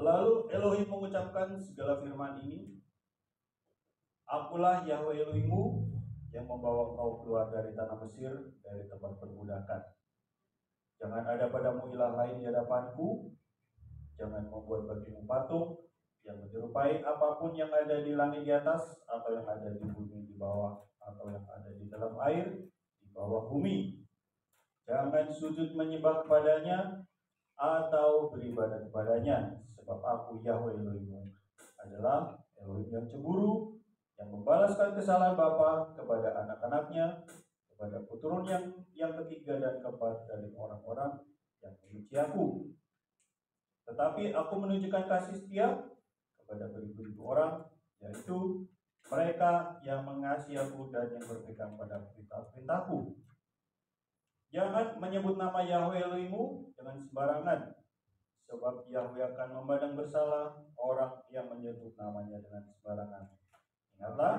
Lalu Elohim mengucapkan segala firman ini, Akulah Yahweh Elohimmu yang membawa engkau keluar dari tanah Mesir, dari tempat perbudakan. Jangan ada padamu ilah lain di hadapanku, jangan membuat bagimu patung yang menyerupai apapun yang ada di langit di atas, atau yang ada di bumi di bawah, atau yang ada di dalam air di bawah bumi. Jangan sujud menyembah kepadanya atau beribadah kepadanya, sebab aku Yahweh Elohimmu adalah Elohim yang cemburu, yang membalaskan kesalahan bapa kepada anak-anaknya, kepada keturunan yang ketiga dan keempat dari orang-orang yang membenci aku. Tetapi aku menunjukkan kasih setia kepada beribu-ribu orang, yaitu mereka yang mengasihi aku dan yang berpegang pada perintah-perintahku. Jangan menyebut nama Yahweh Elohimmu dengan sembarangan, sebab Yahweh akan memandang bersalah orang yang menyebut namanya dengan sembarangan. Ingatlah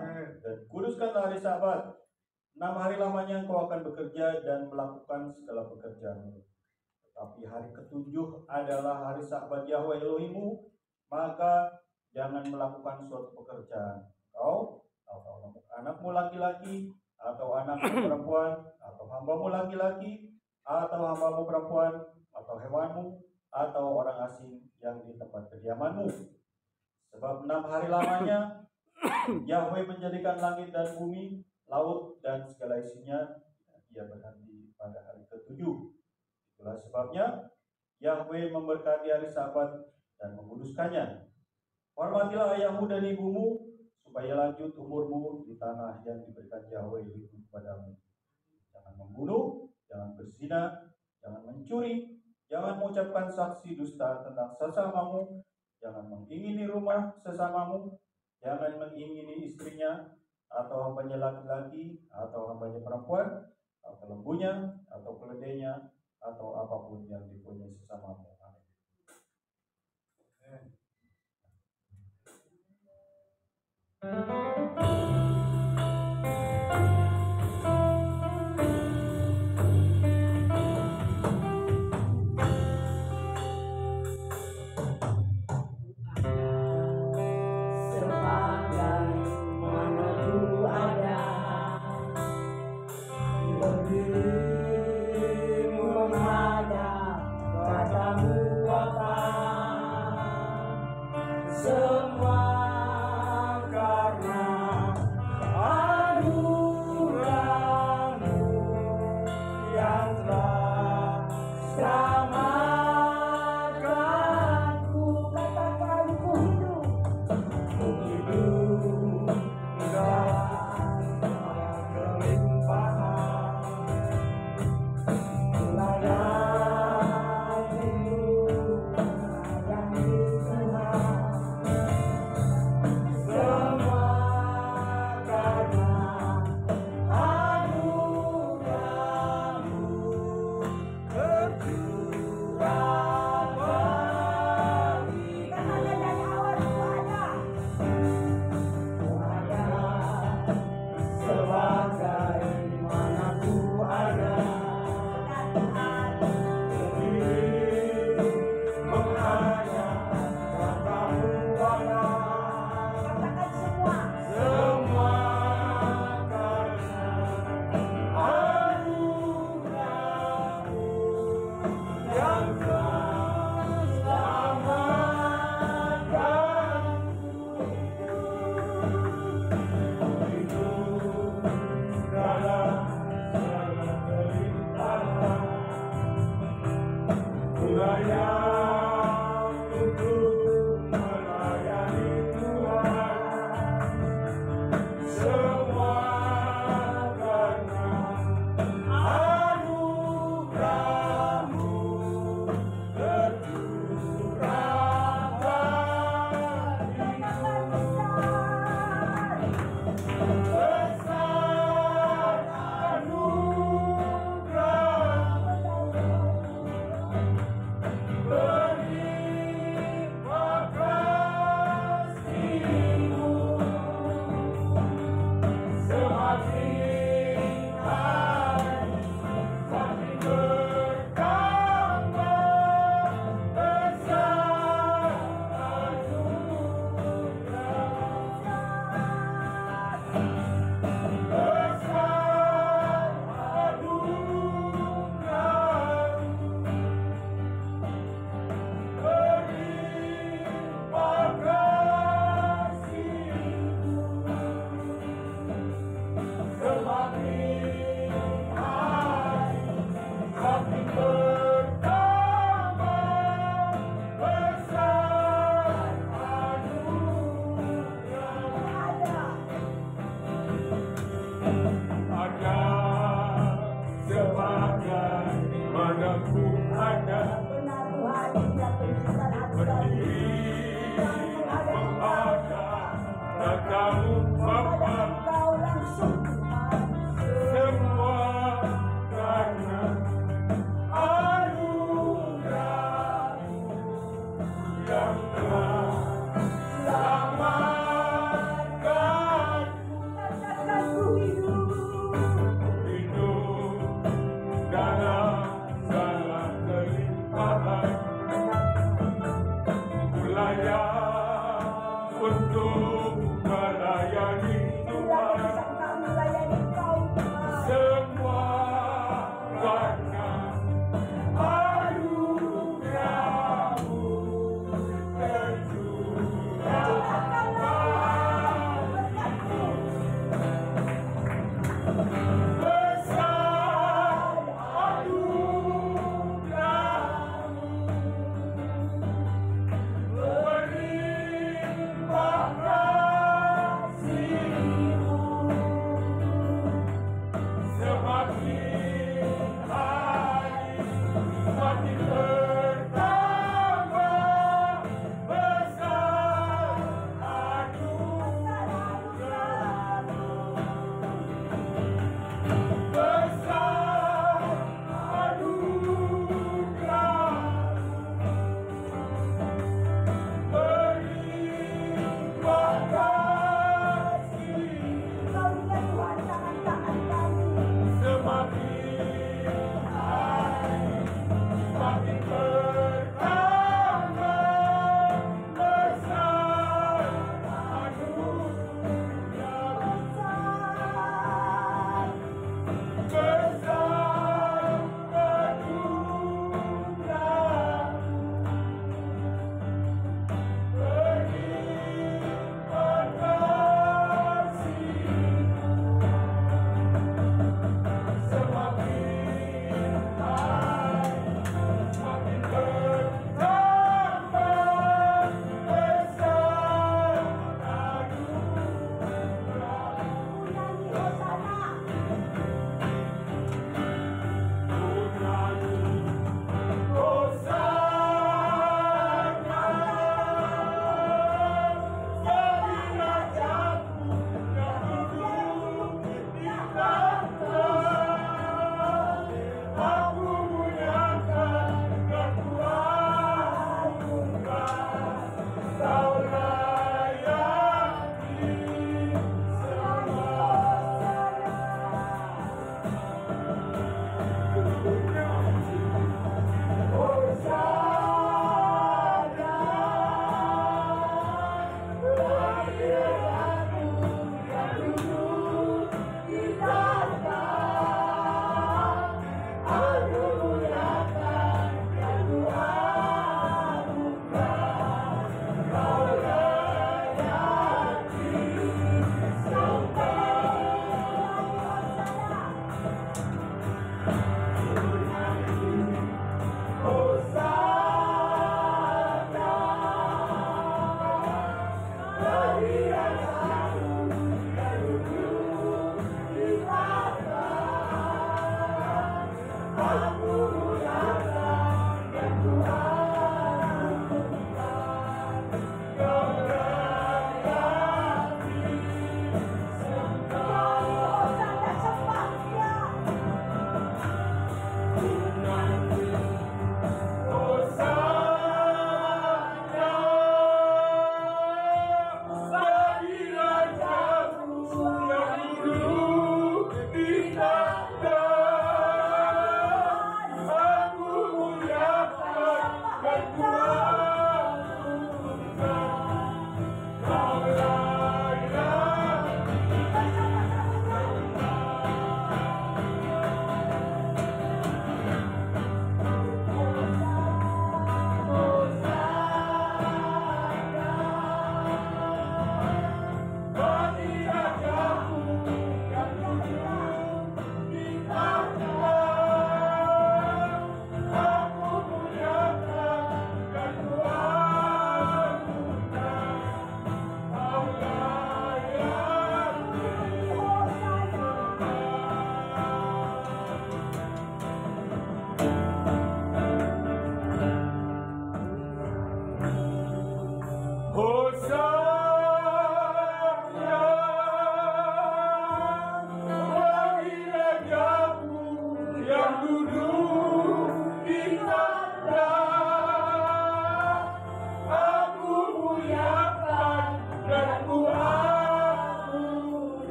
dan kuduskanlah hari Sabat. 6 hari lamanya engkau akan bekerja dan melakukan segala pekerjaanmu. Tetapi hari ketujuh adalah hari Sabat Yahweh Elohimmu, maka jangan melakukan suatu pekerjaan. Kau atau anakmu laki-laki, atau anakmu perempuan, atau hambamu laki-laki, atau hambamu perempuan, atau hewanmu, atau orang asing yang di tempat kediamanmu. Sebab 6 hari lamanya Yahweh menjadikan langit dan bumi, laut dan segala isinya, Ia berhenti pada hari ketujuh. Itulah sebabnya Yahweh memberkati hari Sabat dan menguduskannya. Hormatilah ayahmu dan ibumu, supaya lanjut umurmu di tanah yang diberikan Yahweh itu kepadamu. Jangan membunuh, jangan berzina, jangan mencuri, jangan mengucapkan saksi dusta tentang sesamamu, jangan mengingini rumah sesamamu, jangan mengingini istrinya, atau hambanya laki-laki, atau hambanya perempuan, atau lembunya, atau keledainya, atau apapun yang dipunyai sesamamu. Amin.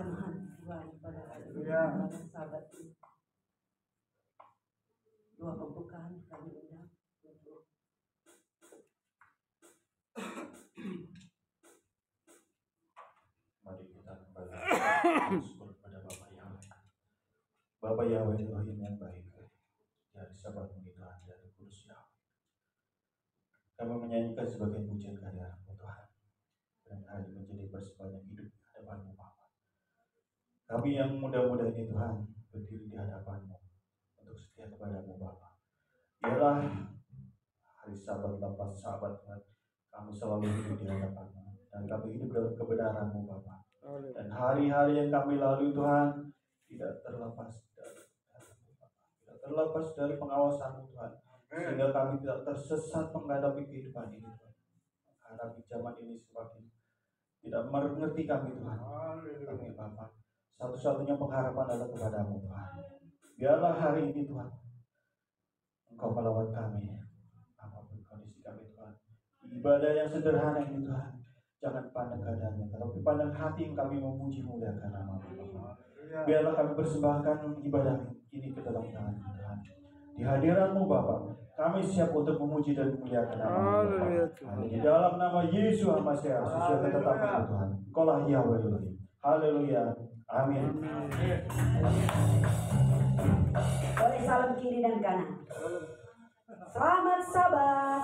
Keramahan Tuhan pada sahabat ini. Doa pembukaan kami undang untuk mari kita kembali bersyukur kepada Bapa Yahweh. Bapa Yahweh Elohim yang baik, dari sahabatmu Tuhan, dari kudus Yahweh. Kami menyanyikan sebagai pujian kehadiran-Mu Tuhan, dan hari menjadi persembahan hidup di hadapan-Mu Bapa. Kami yang muda-muda ini Tuhan, berdiri di hadapan-Mu untuk setia kepada-Mu Bapa. Biarlah hari Sabat lepas Sabat Tuhan, kami selalu hidup di hadapan-Mu, dan kami hidup dalam kebenaran-Mu Bapa. Dan hari-hari yang kami lalui Tuhan tidak terlepas dari pengawasan-Mu Tuhan, sehingga kami tidak tersesat menghadapi kehidupan ini Tuhan. Menghadapi zaman ini semakin tidak mengerti kami Tuhan. Kami Bapa, satu-satunya pengharapan adalah kepada-Mu Tuhan. Biarlah hari ini Tuhan, Engkau melawat kami, apapun kondisi kami Tuhan. Ibadah yang sederhana ini Tuhan, jangan pandang keadaannya, tetapi pandang hati yang kami memuji muliakan nama-Mu Bapa. Biarlah kami persembahkan ibadah ini ke dalam tangan Tuhan. Di hadiran-Mu Bapa, kami siap untuk memuji dan memuliakan nama-Mu Bapa. Di dalam nama Yesus Al-Masih, sesuai ketetapan Tuhan. Engkaulah Yahweh Elohim. Haleluya. Amin. boleh salam kiri dan kanan. Selamat Sabat.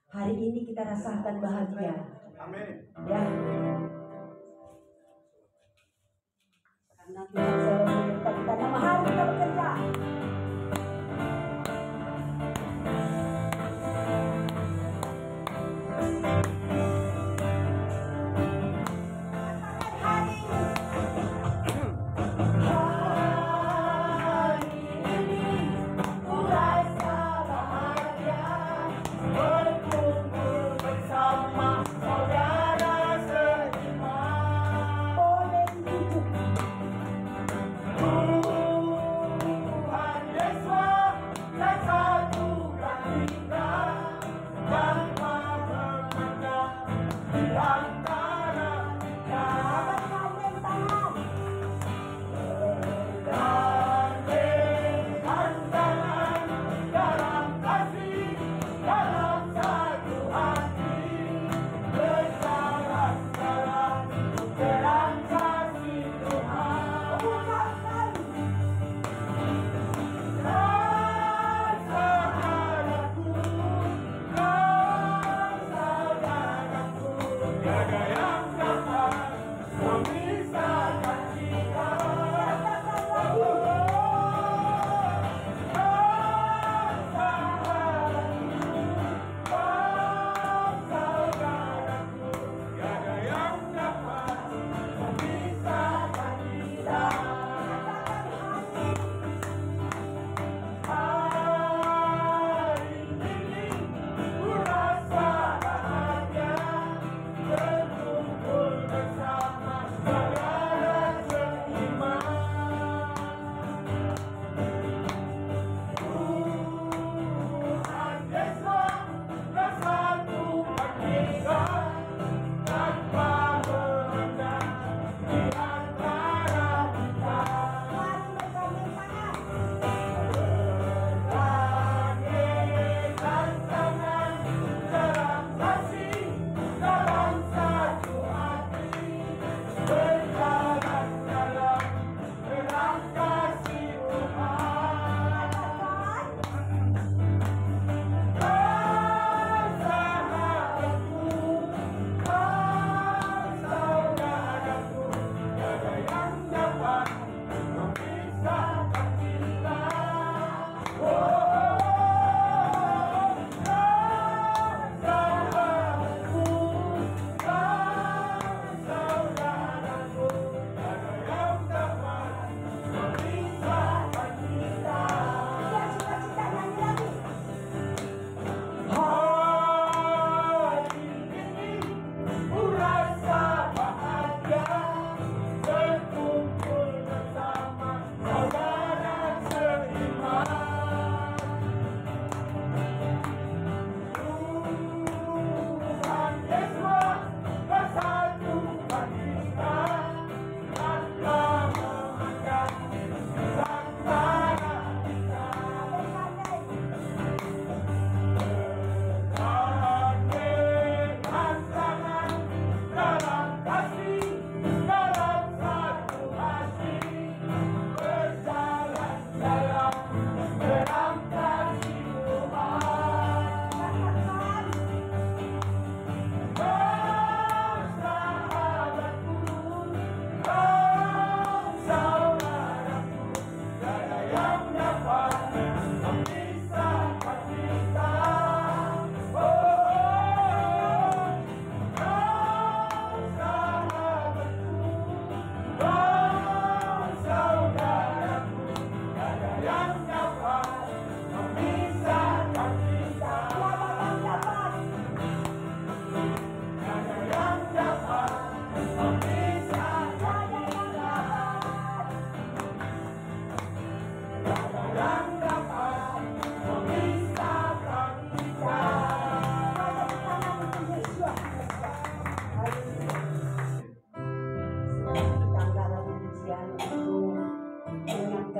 Hari ini kita rasakan bahagia. Amin. Ya. Karena Tuhan selalu menyertai kita. Nama hari kita bekerja.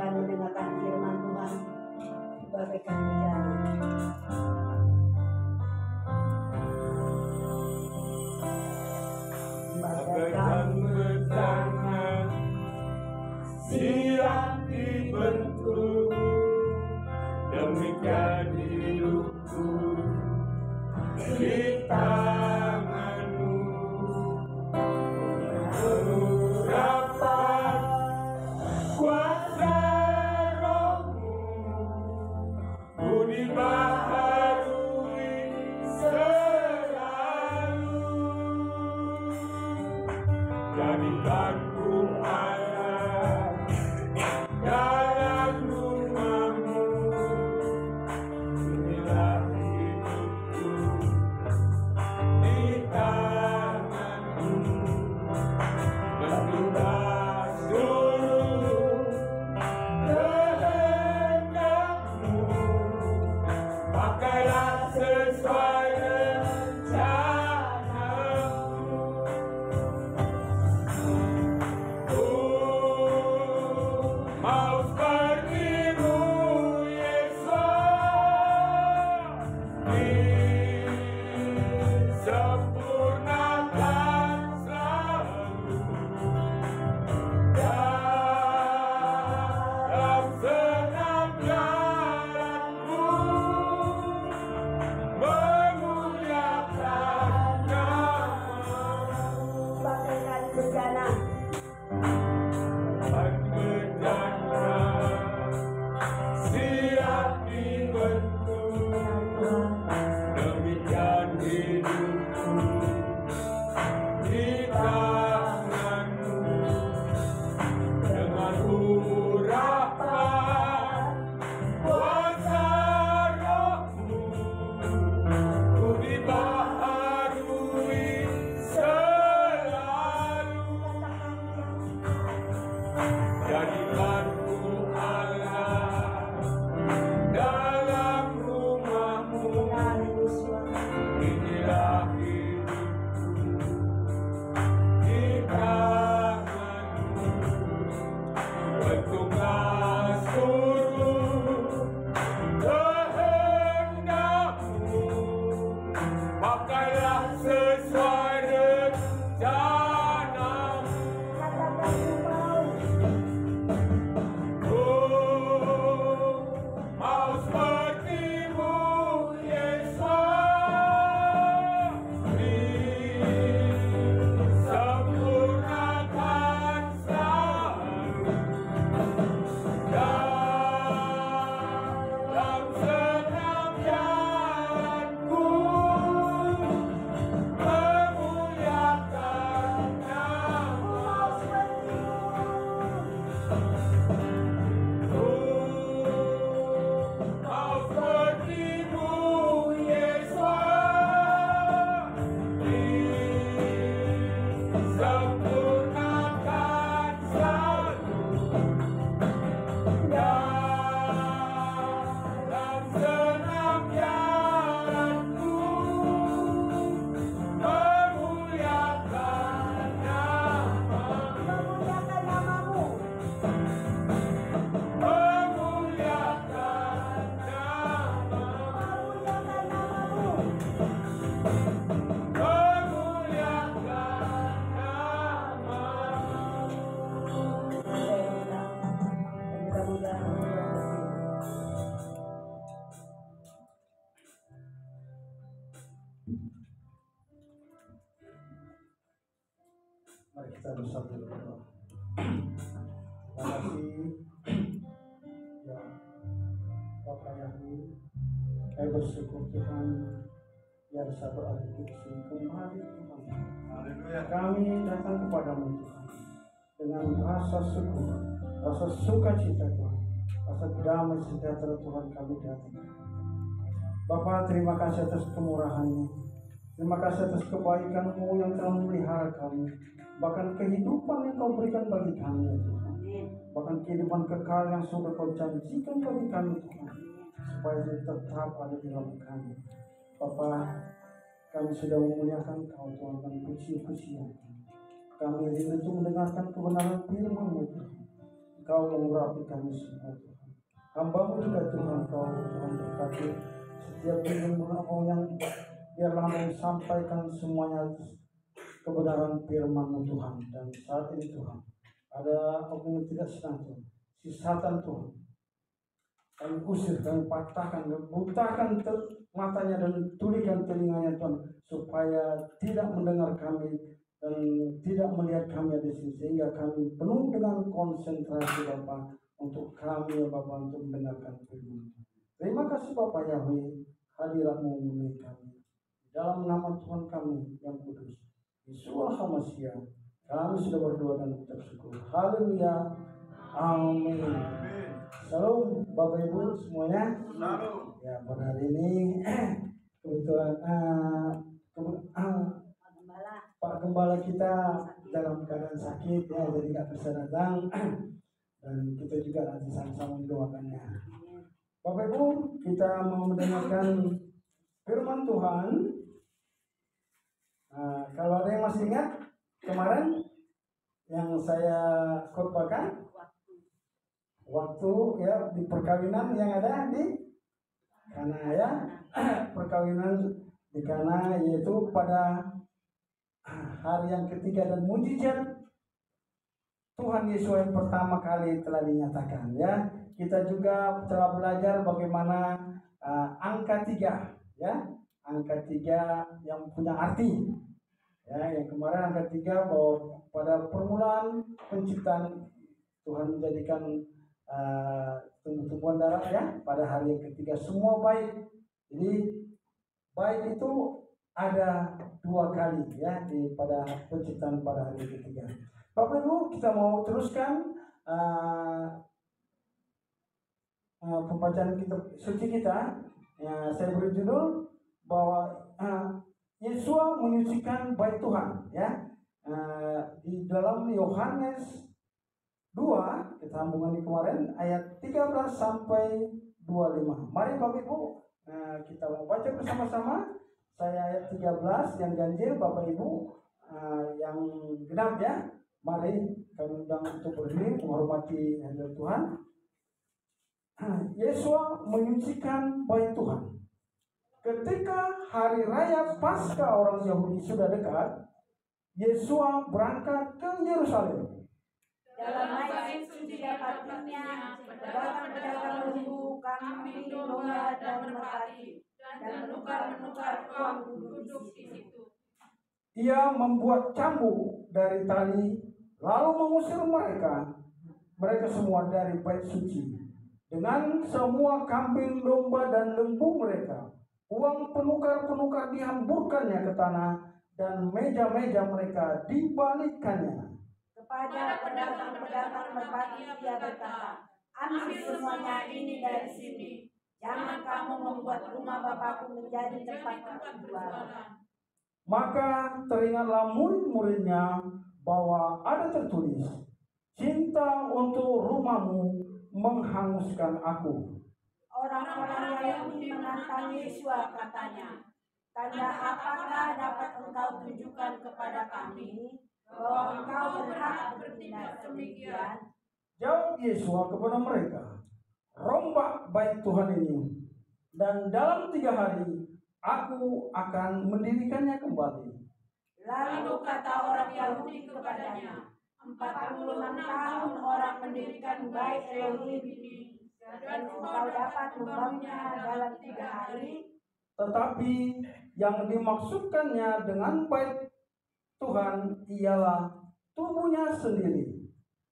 akan mendengarkan firman Tuhan bagaikan bejana. Bagaikan bejana siap dibentuk, demikian hidupku di tanganmu. Urapan kuasa rohmu, ku dibaharui selalu. Jadikanku alat dalam rumahmu, inilah hidupku di tanganmu. Bentuklah seluruh kehendakmu, pakailah sesuai rencanamu. Mau sepertimu, Yesus, disempurnakan selalu dalam senam jalanku, memuliakan namamu. Bagaikan bejana Bejana siap dibentuk, demikian hidupku di tanganmu. Dengan urapan kuasa rohmu, ku dibaharui selalu. Jadikanku alat dalam rumahmu, inilah hidupku di tanganmu. Bentuklah seluruh kehendakmu, pakailah sesuai rencanamu. Mau sepertimu, Yesus, disempurnakan selalu dalam senam jalanku, memuliakan namamu. Mau sepertimu, Yesus, disempurnakan selalu dalam senam jalanku, memuliakan namamu. Memuliakan namamu. Memuliakan namamu. Mari kita bersatu berdoa. Terima kasih ya Bapak Yahweh. Kami bersyukur Tuhan yang bisa berada di sini kembali Tuhan. Haleluya. Kami datang kepadamu Tuhan dengan rasa syukur, rasa sukacita Tuhan, rasa damai sejahtera Tuhan kami datang. Bapak, terima kasih atas kemurahan-Mu. Terima kasih atas kebaikan-Mu yang telah memelihara kami. Bahkan kehidupan yang Kau berikan bagi kami ya Tuhan. Bahkan kehidupan kekal yang sudah Kau janjikan bagi kami Tuhan. Supaya tetap ada di dalam kami. Bapak, kami sudah memuliakan Kau Tuhan dan puji-pujian. Kami rindu mendengarkan kebenaran firman-Mu Tuhan. Kau mengurapi kami semua Tuhan. Hamba-Mu juga Tuhan, Kau Tuhan berkati setiap firman-Mu yang biarlah mau sampaikan semuanya kebenaran firman-Mu Tuhan. Dan saat ini Tuhan, ada oknum tidak senang Tuhan, si Satan Tuhan, kami usir, kami patahkan, kami butakan matanya dan tulikan telinganya Tuhan, supaya tidak mendengar kami dan tidak melihat kami di sini, sehingga kami penuh dengan konsentrasi Bapa untuk kami Bapa untuk mendengarkan firman. Terima kasih Bapa Yahweh, hadirat-Mu memenuhi kami. Dalam nama Tuhan kami yang kudus, Yesus HaMasiah, kami sudah berdoa dan ucap syukur. Haleluya. Amin. Shalom Bapak Ibu semuanya. Shalom. Ya, pada hari ini kebetulan Pak Gembala kita dalam keadaan sakit ya, jadi nggak bisa datang dan kita juga nanti sama-sama mendoakannya. Bapak Ibu, kita mau mendengarkan firman Tuhan. Kalau ada yang masih ingat kemarin yang saya khotbahkan waktu ya di perkawinan yang ada di Kana ya, perkawinan di Kana, yaitu pada hari yang ketiga dan mujizat Tuhan Yesus yang pertama kali telah dinyatakan ya. Kita juga telah belajar bagaimana angka 3 ya, angka 3 yang punya arti ya. Yang kemarin angka 3 bahwa pada permulaan penciptaan Tuhan menjadikan tumbuh-tumbuhan darah ya pada hari yang ketiga semua baik. Jadi baik itu ada 2 kali ya pada penciptaan pada hari ketiga. Bapak Ibu, kita mau teruskan pembacaan kitab suci kita. Ya, saya beri judul bahwa Yesus menyucikan bait Tuhan ya. Di dalam Yohanes 2, kita sambungan di kemarin ayat 13 sampai 25. Mari Bapak Ibu, kita mau baca bersama-sama. Saya ayat 13 yang ganjil, Bapak Ibu yang genap ya. Mari kami undang untuk berdiri menghormati hadirat Tuhan. Yesus menyucikan bait Tuhan. Ketika hari raya Paskah orang Yahudi sudah dekat, Yesus berangkat ke Yerusalem. Dalam bait suci dapatnya pedagang-pedagang lembu, kambing, domba, dan merpati, dan menukar uang duduk di situ. Ia membuat cambuk dari tali, lalu mengusir mereka semua dari bait suci, dengan semua kambing, domba, dan lembu mereka. Uang penukar-penukar dihamburkannya ke tanah, dan meja-meja mereka dibalikkannya. Kepada pedagang-pedagang merpati ia berkata, ambil semuanya ini dari sini. Jangan kamu membuat rumah Bapakku menjadi tempat perjualan. Maka teringatlah murid-muridnya bahwa ada tertulis, cinta untuk rumahmu menghanguskan aku. Orang-orang Yahudi menantang Yesus, katanya, tanda apakah dapat engkau tunjukkan kepada kami bahwa engkau berhak bertindak demikian? Jawab Yesus kepada mereka, rombak bait Tuhan ini, dan dalam 3 hari aku akan mendirikannya kembali. Lalu kata orang Yahudi kepadanya, 46 tahun orang mendirikan bait Elohim ini, dan engkau dapat membangunnya dalam 3 hari? Tetapi yang dimaksudkannya dengan bait Tuhan ialah tubuhnya sendiri.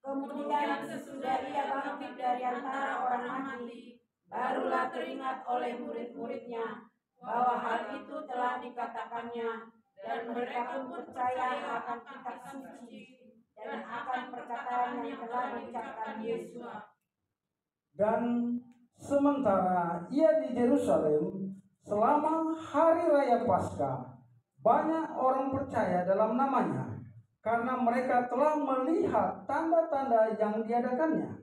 Kemudian sesudah ia bangkit dari antara orang mati, barulah teringat oleh murid-muridnya bahwa hal itu telah dikatakannya, dan mereka pun percaya akan kitab suci dan akan perkataan yang telah diucapkan Yesus. Dan sementara ia di Yerusalem selama hari raya Paskah, banyak orang percaya dalam namanya, karena mereka telah melihat tanda-tanda yang diadakannya.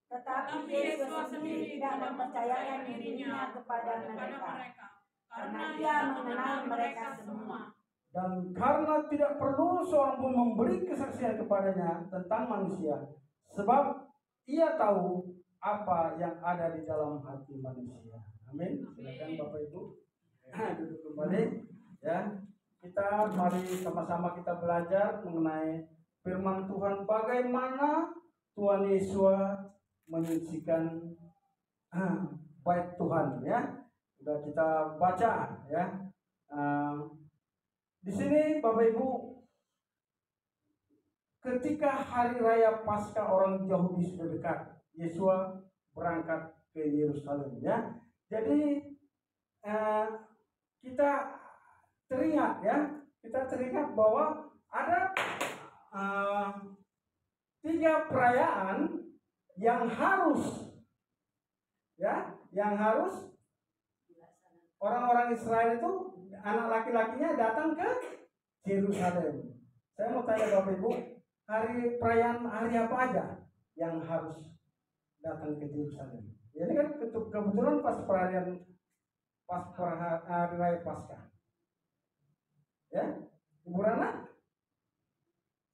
Tetapi Yesus sendiri tidak mempercayakan dirinya kepada mereka, karena ia mengenal mereka semua. Dan karena tidak perlu seorang pun memberi kesaksian kepadanya tentang manusia, sebab Ia tahu apa yang ada di dalam hati manusia. Amin. Silakan Bapak Ibu duduk kembali ya. Kita mari sama-sama kita belajar mengenai firman Tuhan, bagaimana Tuhan Yesus menyucikan bait Tuhan ya. Sudah kita baca ya. Di sini Bapak Ibu, ketika hari raya Paskah orang Yahudi sudah dekat, Yesus berangkat ke Yerusalem ya. Jadi kita teringat bahwa ada 3 perayaan yang harus orang-orang Israel itu, anak laki-lakinya datang ke Yerusalem. Saya mau tanya Bapak Ibu, perayaan hari apa aja yang harus datang ke Yerusalem? Ini kan kebetulan pas hari raya Paskah. Ya, Ibu Rana?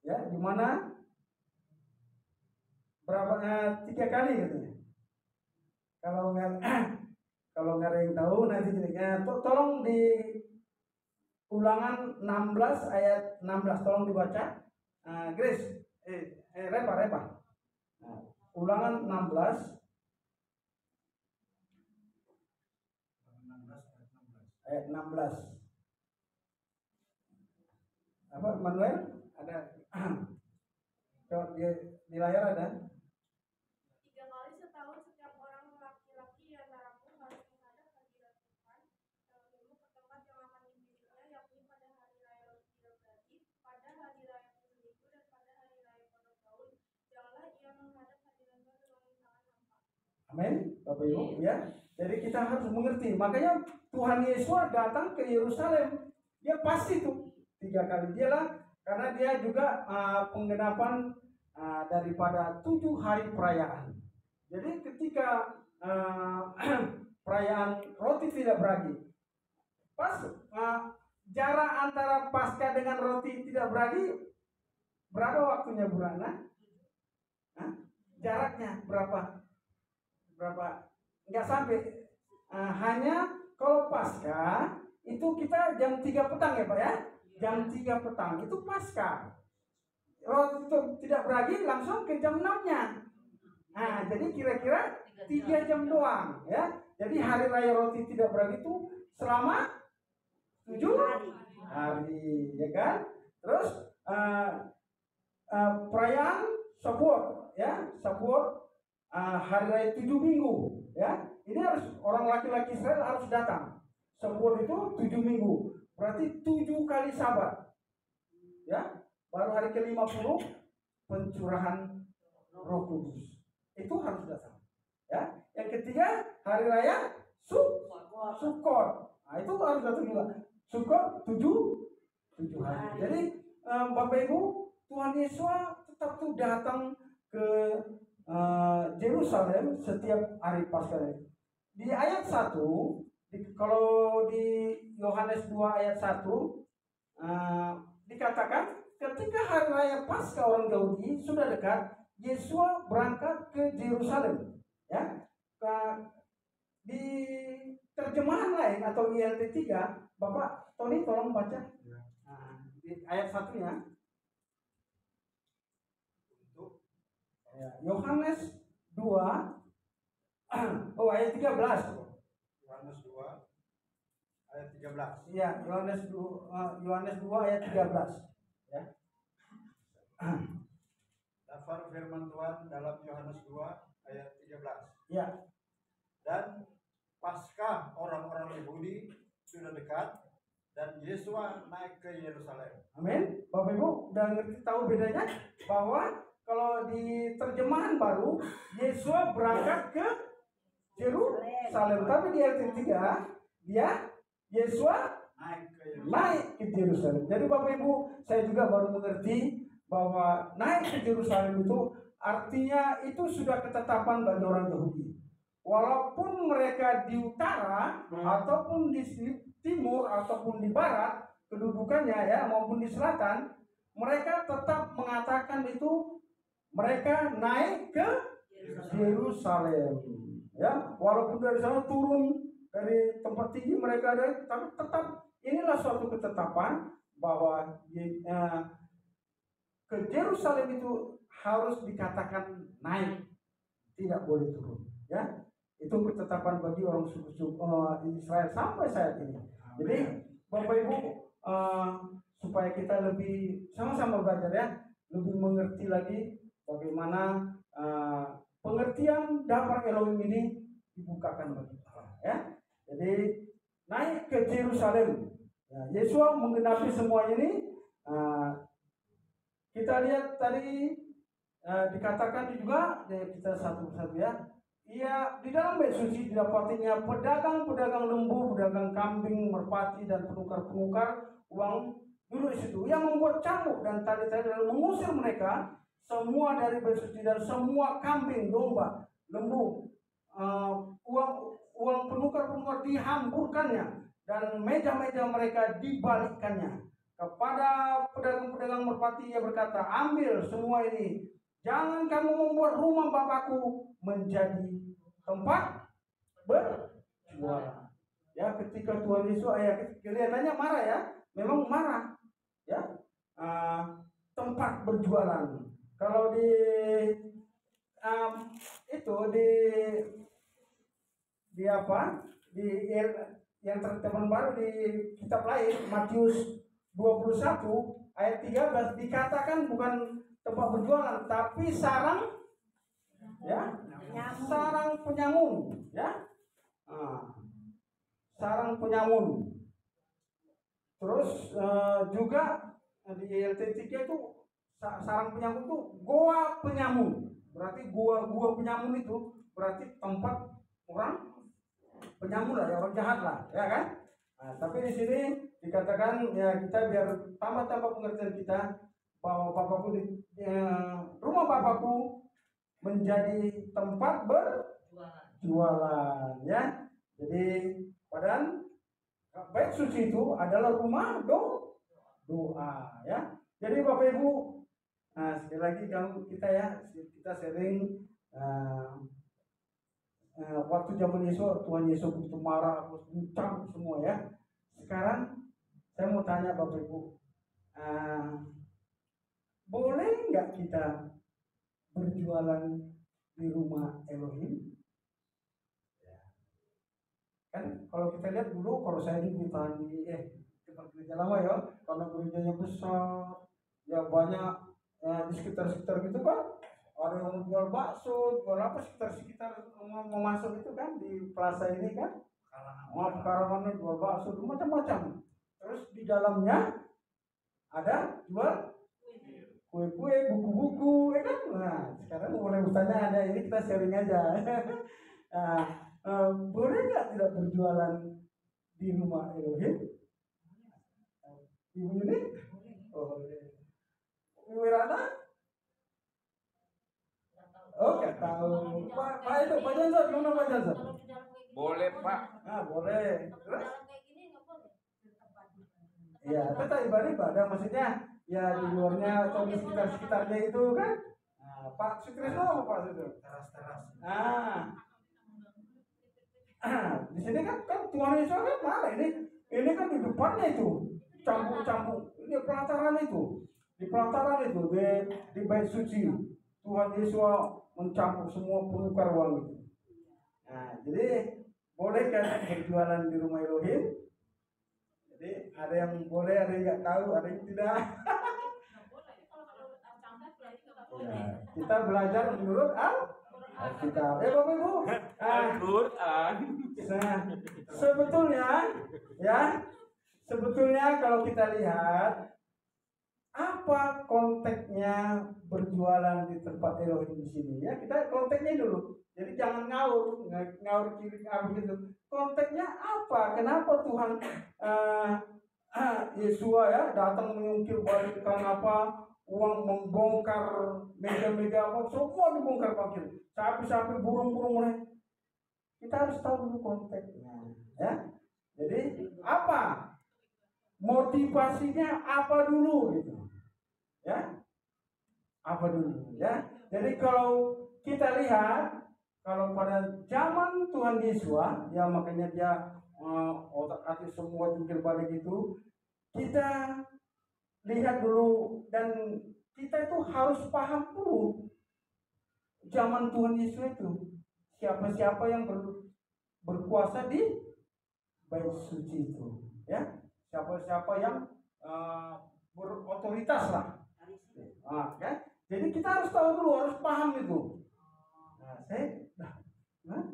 Ya, di mana? Berapa 3 kali katanya. Kalau nggak ada yang tahu nanti tolong di Ulangan 16 ayat 16 tolong dibaca. Grace, Repa. Nah, Ulangan 16 ayat 16. Apa Manuel? Ada di layar ada. 3 kali setahun setiap orang laki-laki yang antaramu harus menghadap hadirat Tuhan dalam minggu ke tempat yang akan dipilihnya, yakni pada hari raya roti tidak beragi, pada hari raya Minggu dan pada hari raya potong tahun. Janganlah ia menghadap hadirat Tuhan dengan tangan hampa. Amin, Bapak Ibu ya. Jadi kita harus mengerti. Makanya Tuhan Yesus datang ke Yerusalem. Dia pasti tuh 3 kali dialah, karena dia juga penggenapan daripada 7 hari perayaan. Jadi ketika perayaan roti tidak beragi, pas jarak antara Paskah dengan roti tidak beragi, berapa waktunya Bu Rana? Jaraknya berapa? Nggak sampai. Hanya kalau Paskah itu kita jam 3 petang ya Pak ya. Jam 3 petang itu Paskah. Roti itu tidak beragi langsung ke jam 6-nya. Nah, jadi kira-kira 3 jam doang ya. Jadi hari raya roti tidak beragi itu selama 7 hari ya kan. Terus perayaan Shavuot ya. Shavuot hari raya 7 minggu ya. Ini harus orang laki-laki Israel harus datang. Shavuot itu 7 minggu. Berarti 7 kali Sabat. Ya. Baru hari ke-50 pencurahan Roh Kudus. Itu harus datang. Ya. Yang ketiga hari raya Sukkot. Nah, itu harus datang juga. Sukkot 7 hari. Jadi Bapak Ibu, Tuhan Yesus tetap tuh datang ke Yerusalem setiap hari Paskah. Di ayat 1, kalau di Yohanes 2 ayat 1 dikatakan ketika hari raya Paskah orang Yahudi sudah dekat, Yesus berangkat ke Yerusalem. Ya, di terjemahan lain atau ILT 3, Bapak Tony tolong baca di ayat 1-nya. Yohanes 2 ayat 13. Yohanes 2 ayat 13. Iya, Yohanes 2 ayat 13. Ya. Daftar firman Tuhan dalam Yohanes 2 ayat 13. Ya. Dan Paskah orang-orang Yahudi sudah dekat dan Yesus naik ke Yerusalem. Amin. Bapak Ibu udah ngerti tahu bedanya bahwa kalau di terjemahan baru Yesus berangkat ke Yerusalem, tapi di ayat 3 dia Yesus naik ke Yerusalem. Jadi Bapak Ibu, saya juga baru mengerti bahwa naik ke Yerusalem itu artinya itu sudah ketetapan bagi orang Yahudi. Walaupun mereka di utara ataupun di timur ataupun di barat kedudukannya ya maupun di selatan, mereka tetap mengatakan itu mereka naik ke Yerusalem. Ya, walaupun dari sana turun dari tempat tinggi mereka ada, tapi tetap inilah suatu ketetapan bahwa ke Yerusalem itu harus dikatakan naik, tidak boleh turun. Ya, itu ketetapan bagi orang suku Israel sampai saat ini. Jadi Bapak Ibu, supaya kita lebih sama-sama belajar ya, lebih mengerti lagi bagaimana pengertian damar Elohim ini dibukakan bagi kita. Ya, jadi naik ke Yerusalem. Ya, Yesua menggenapi semua ini. Kita lihat tadi dikatakan juga, kita satu persatu ya. Ia di dalam bait suci didapatinya pedagang-pedagang lembu, pedagang kambing, merpati dan penukar-penukar uang duduk di situ yang membuat cambuk dan tali-tali lalu mengusir mereka semua dari bait suci, dan semua kambing, domba, lembu, uang penukar-penukar dihamburkannya dan meja-meja mereka dibalikkannya. Kepada pedagang-pedagang merpati ia berkata, ambil semua ini, jangan kamu membuat rumah Bapakku menjadi tempat berjualan. Ya, ketika Tuhan Yesus kelihatannya marah ya, memang marah ya, tempat berjualan. Kalau di yang terjemahan baru di kitab lain, Matius 21 ayat 13 dikatakan bukan tempat berjualan tapi sarang ya, sarang penyamun ya, sarang penyamun. Terus juga di LT3 itu sarang penyamun itu goa penyamun. Berarti gua penyamun itu berarti tempat orang penyamun lah, ya, orang jahat lah, ya kan? Nah, tapi di sini dikatakan ya, kita biar tambah pengertian kita bahwa rumah Bapakku menjadi tempat berjualan ya. Jadi padahal bait suci itu adalah rumah doa ya. Jadi Bapak Ibu, sekali lagi kita sering waktu zaman Yesus, Tuhan Yesus begitu marah, mencambuk semua ya. Sekarang saya mau tanya Bapak Ibu, boleh nggak kita berjualan di rumah Elohim? Kan kalau kita lihat dulu, kalau saya di tempat gereja lama ya, karena gerejanya besar, ya banyak di sekitar gitu kan, ada yang jual bakso, jual apa sekitar mau masuk itu kan di plaza ini kan, pekarangannya jual bakso, macam-macam. Terus di dalamnya ada jual kue-kue, buku-buku, ya kan? Nah, sekarang mulai bertanya ada ini, kita sharing aja. Boleh nggak tidak berjualan di rumah Elohim? Ibu ini? Boleh. Ibu Rana? Oh, nggak tahu. Pak itu, Pak Johnson, gimana Pak Johnson? Boleh, Pak. Boleh. Terus? Ya, tetap ibadah, maksudnya ya di luarnya atau di sekitarnya itu kan. Pak Sutrisno apa Pak Sutrisno? Teras. Di sini kan Tuhan Yesus kan marah ini kan di depannya itu campur ini pelataran itu, di pelataran itu di bait suci Tuhan Yesus mencampur semua penukar uang itu. Nah, jadi boleh kan berjualan di rumah Elohim? Jadi ada yang boleh, ada yang nggak tahu, ada yang tidak. Ya, kita belajar menurut Alkitab. Bapak Ibu. Al-Quran. Nah, sebetulnya kalau kita lihat apa konteksnya berjualan di tempat Elohim di sini ya, kita konteksnya dulu. Jadi jangan ngawur kiri gitu. Konteksnya apa? Kenapa Tuhan Yesus ya datang mengungkir balikkan uang, membongkar meja-meja semua dibongkar pakir, sapi-sapi, burung-burung mereka. Kita harus tahu dulu konteksnya ya. Jadi apa motivasinya, apa dulu gitu ya, apa dulu ya. Jadi kalau kita lihat kalau pada zaman Tuhan Yesus, ya makanya dia otak-atik semua jungkir balik itu, kita lihat dulu dan kita itu harus paham dulu zaman Tuhan Yesus itu siapa-siapa yang berkuasa di bait suci itu, ya siapa-siapa yang berotoritas lah. Ya. Jadi kita harus tahu dulu, harus paham itu. Nah,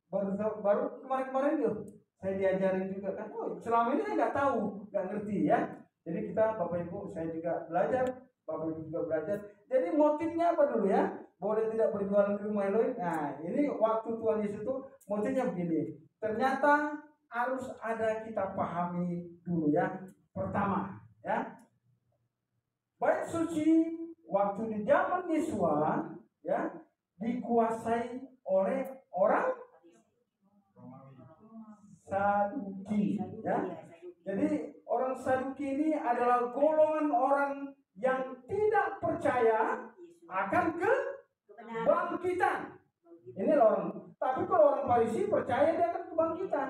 baru kemarin itu saya diajarin juga kan. Oh, selama ini saya nggak tahu, nggak ngerti ya. Jadi kita Bapak Ibu, saya juga belajar, Bapak Ibu juga belajar. Jadi motifnya apa dulu ya? Boleh tidak berjualan di rumah Elohim. Nah, ini waktu Tuhan Yesus itu motifnya begini. Ternyata harus ada kita pahami dulu ya. Pertama, ya. Bait suci waktu di zaman Yesua ya dikuasai oleh orang Saduki ya. Jadi orang Saduki ini adalah golongan orang yang tidak percaya akan kebangkitan. Ini orang. Tapi kalau orang Farisi percaya dia akan kebangkitan.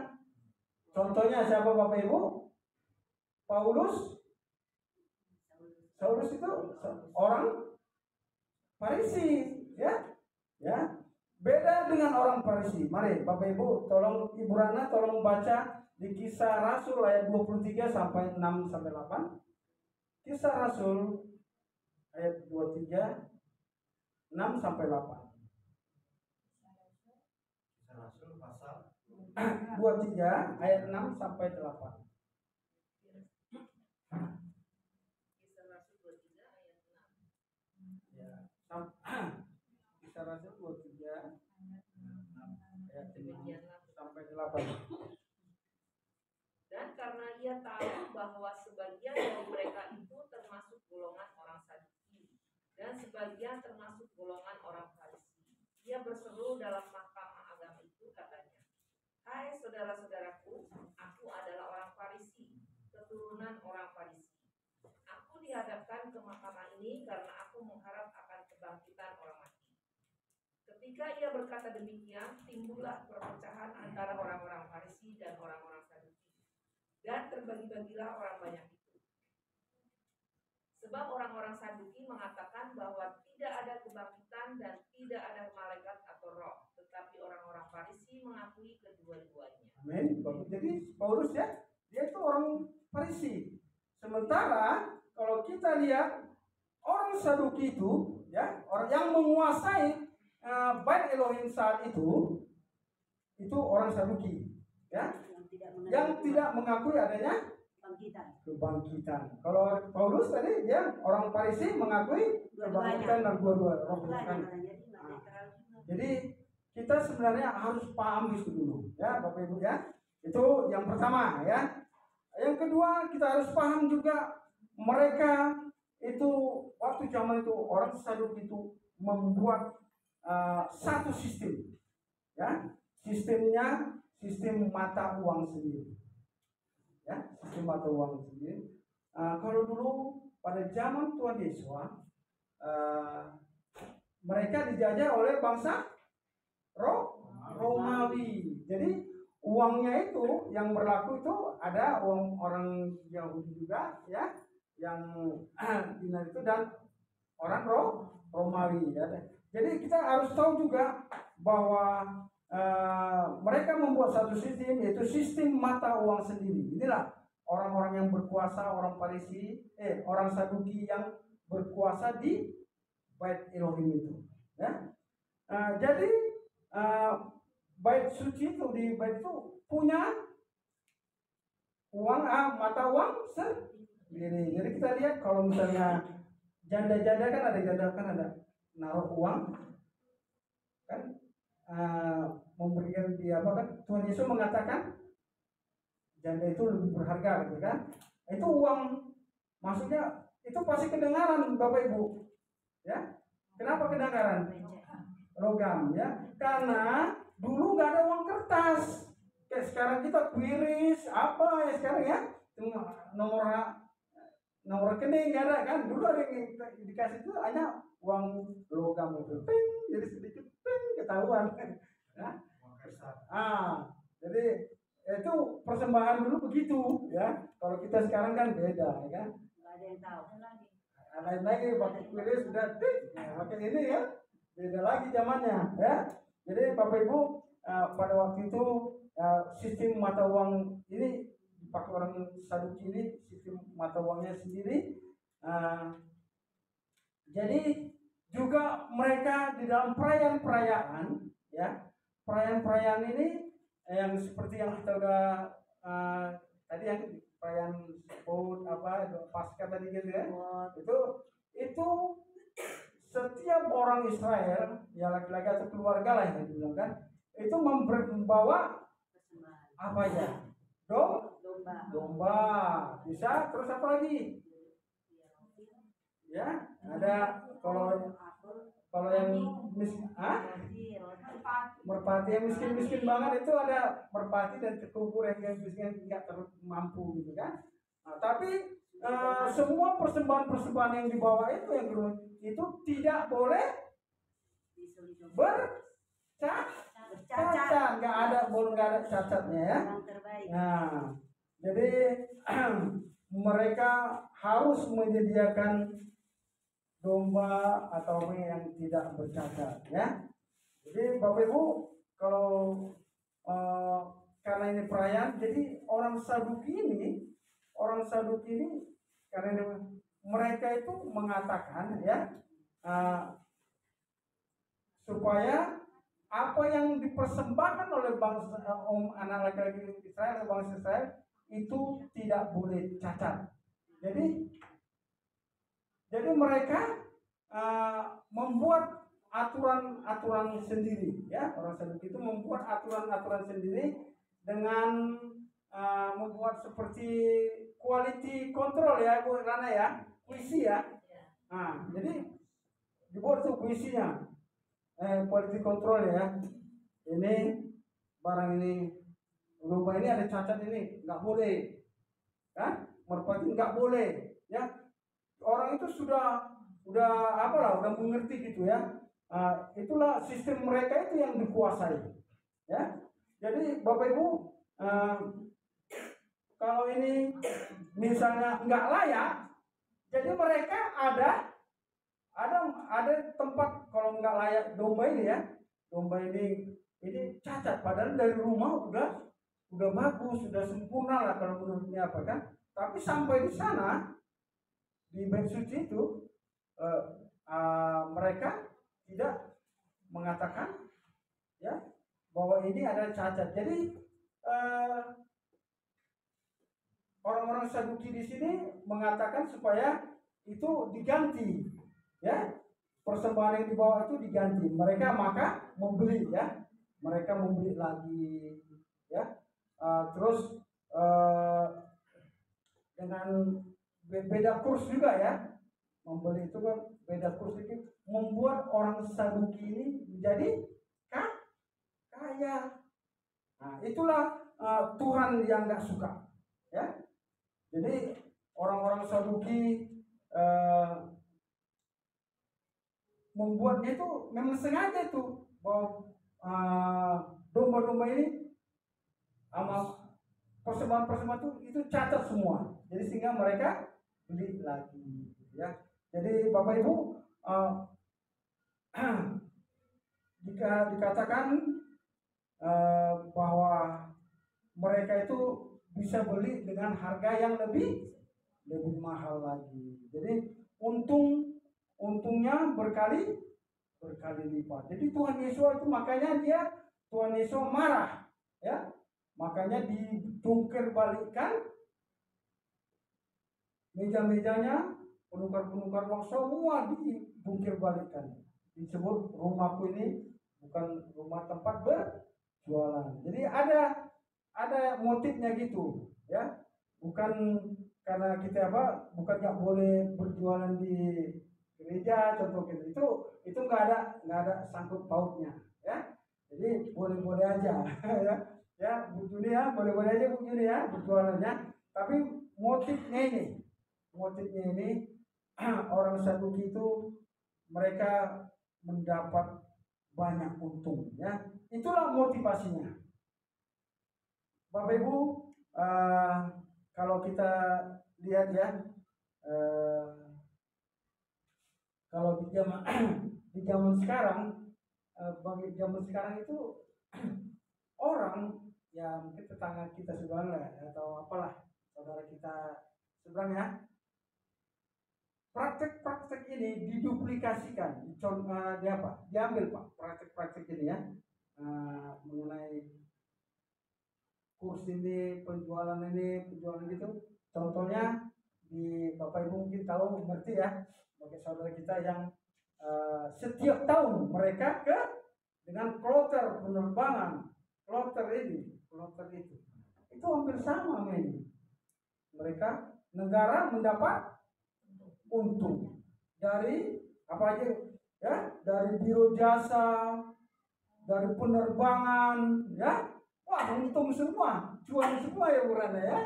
Contohnya siapa Bapak Ibu? Saulus itu orang Farisi, ya. Beda dengan orang Farisi. Mari Bapak Ibu, tolong Ibu Rana tolong baca di Kisah Rasul ayat 23 sampai 6 sampai 8. Kisah Rasul ayat 23 6 sampai 8. Kisah Rasul pasal 23 ayat 6 sampai 8. Kisah Rasul 23 ayat 6 sampai 8. Dan karena ia tahu bahwa sebagian dari mereka itu termasuk golongan orang Saduki dan sebagian termasuk golongan orang Farisi, ia berseru dalam mahkamah agama itu, katanya, "Hai saudara-saudaraku, aku adalah orang Farisi, keturunan orang Farisi. Aku dihadapkan ke mahkamah ini karena aku mengharap akan kebangkitan orang mati." Ketika ia berkata demikian, timbullah perpecahan antara orang-orang Farisi dan orang-orang Saduki, dan terbagi-bagilah orang banyak itu. Sebab orang-orang Saduki mengatakan bahwa tidak ada kebangkitan dan tidak ada malaikat atau roh, tetapi orang-orang Farisi mengakui kedua-duanya. Amin. Jadi Paulus ya, dia itu orang Farisi. Sementara kalau kita lihat orang Saduki itu, ya orang yang menguasai Bait Elohim saat itu orang Saduki, ya, yang tidak mengakui adanya kebangkitan. Kalau Paulus tadi dia orang Farisi mengakui kebangkitan dan dua-dua roh bukan. Jadi kita sebenarnya harus paham itu dulu, ya Bapak Ibu ya. Itu yang pertama ya. Yang kedua kita harus paham juga mereka itu waktu zaman itu orang Saduki itu membuat satu sistem, ya sistemnya sistem mata uang sendiri, ya sistem mata uang sendiri. Kalau dulu pada zaman Tuhan Yesus, mereka dijajah oleh bangsa Romawi. Jadi uangnya itu yang berlaku itu ada uang orang Yahudi juga, ya yang dinar itu dan orang Romawi. Ya. Jadi kita harus tahu juga bahwa mereka membuat satu sistem, yaitu sistem mata uang sendiri. Inilah orang-orang yang berkuasa, orang Farisi, orang Saduki yang berkuasa di Bait Elohim itu. Ya. Jadi bait suci itu di bait itu punya uang mata uang sendiri. Jadi kita lihat kalau misalnya janda-janda kan ada naruh uang kan, memberikan dia apa kan, Tuhan Yesus mengatakan janda itu lebih berharga gitu kan. Itu uang, maksudnya itu pasti kedengaran Bapak Ibu ya. Kenapa kedengaran? Logam ya, karena dulu nggak ada uang kertas kayak sekarang kita quiris apa ya sekarang ya, nomor rekening nggak ada kan. Dulu ada yang dikasih itu hanya uang logam itu, ping, jadi sedikit ketahuan. Ya. Jadi itu persembahan dulu begitu ya. Kalau kita sekarang kan beda ya kan. Nggak ada yang tahu. Lain lagi pakai kuil sudah pakai ini ya. Beda lagi zamannya ya. Jadi Bapak Ibu pada waktu itu sistem mata uang ini dipakai orang Saduki ini, sistem mata uangnya sendiri. Jadi juga mereka di dalam perayaan-perayaan ya, perayaan-perayaan ini yang seperti yang kita udah tadi yang perayaan Paskah Paskah tadi gitu ya, itu setiap orang Israel ya laki-laki atau keluarga lah yang dibilang kan, itu membawa apa ya, domba bisa, terus apa lagi ya, ada kalau yang merpati yang miskin banget itu ada merpati, dan kekubur yang miskin nggak mampu gitu kan. Tapi semua persembahan yang dibawa itu tidak boleh bercacat, nggak ada cacatnya ya. Nah, jadi mereka harus menyediakan domba atau yang tidak bercacat ya. Jadi Bapak Ibu kalau karena ini perayaan, jadi orang Saduki ini karena mereka itu mengatakan ya supaya apa yang dipersembahkan oleh bangsa anak laki-laki Israel, bangsa Israel itu tidak boleh cacat. Jadi mereka membuat aturan sendiri ya. Orang Saduki itu membuat aturan sendiri dengan membuat seperti quality control ya Bu Rana ya, puisi ya. Jadi dibuat tuh puisinya, quality control ya. Ini barang ini, domba ini ada cacat ini, nggak boleh, kan? Merpati nggak boleh, ya. Orang itu sudah mengerti gitu ya. Itulah sistem mereka itu yang dikuasai, ya. Jadi Bapak Ibu, kalau ini misalnya nggak layak, jadi mereka ada tempat kalau nggak layak domba ini ya, domba ini cacat, padahal dari rumah udah bagus, sudah sempurna lah kalau menurutnya apa kan. Tapi sampai di sana di bait suci itu mereka tidak mengatakan ya bahwa ini ada cacat. Jadi orang-orang Saduki di sini mengatakan supaya itu diganti, ya, persembahan yang dibawa itu diganti. Mereka maka membeli, ya, mereka membeli lagi, ya, terus dengan beda kurs juga ya, membeli itu kan beda kurs itu membuat orang Saduki ini menjadi kaya. Nah, itulah Tuhan yang nggak suka, ya. Jadi orang-orang Saduki membuatnya itu memang sengaja itu bahwa domba-domba ini sama persembahan itu cacat semua. Jadi sehingga mereka beli lagi, ya. Jadi Bapak Ibu, jika dikatakan bahwa mereka itu bisa beli dengan harga yang lebih mahal lagi. Jadi untungnya berkali lipat. Jadi Tuhan Yesus itu makanya Tuhan Yesus marah, ya. Makanya ditungkir balikkan meja-mejanya, penukar-penukar uang semua dibungkir balikkan. Disebut rumahku ini bukan rumah tempat berjualan. Jadi ada motifnya gitu, ya. Bukan karena kita bukan nggak boleh berjualan di gereja contoh gitu. Itu nggak ada sangkut pautnya, ya. Jadi boleh-boleh aja, ya. Ya, Bu Juni ya, boleh-boleh aja Bu Juni ya berjualannya. Tapi motifnya ini orang Saduki itu mereka mendapat banyak untung, ya. Itulah motivasinya. Bapak Ibu, kalau kita lihat ya, kalau di zaman di zaman sekarang, bagi zaman sekarang itu orang, ya mungkin tetangga kita seberang lah atau apalah saudara kita seberang ya, praktek-praktek ini diduplikasikan, diambil Pak praktek-praktek ini ya, mengenai kurs ini, penjualan gitu. Contohnya di Bapak Ibu mungkin tahu, ngerti ya, bagi saudara kita yang setiap tahun mereka dengan kloter penerbangan, kloter ini, kloter itu hampir sama ini. Mereka negara mendapat untung dari apa aja ya, dari biro jasa, dari penerbangan ya, wah untung semua, cuan semua ya Burana ya.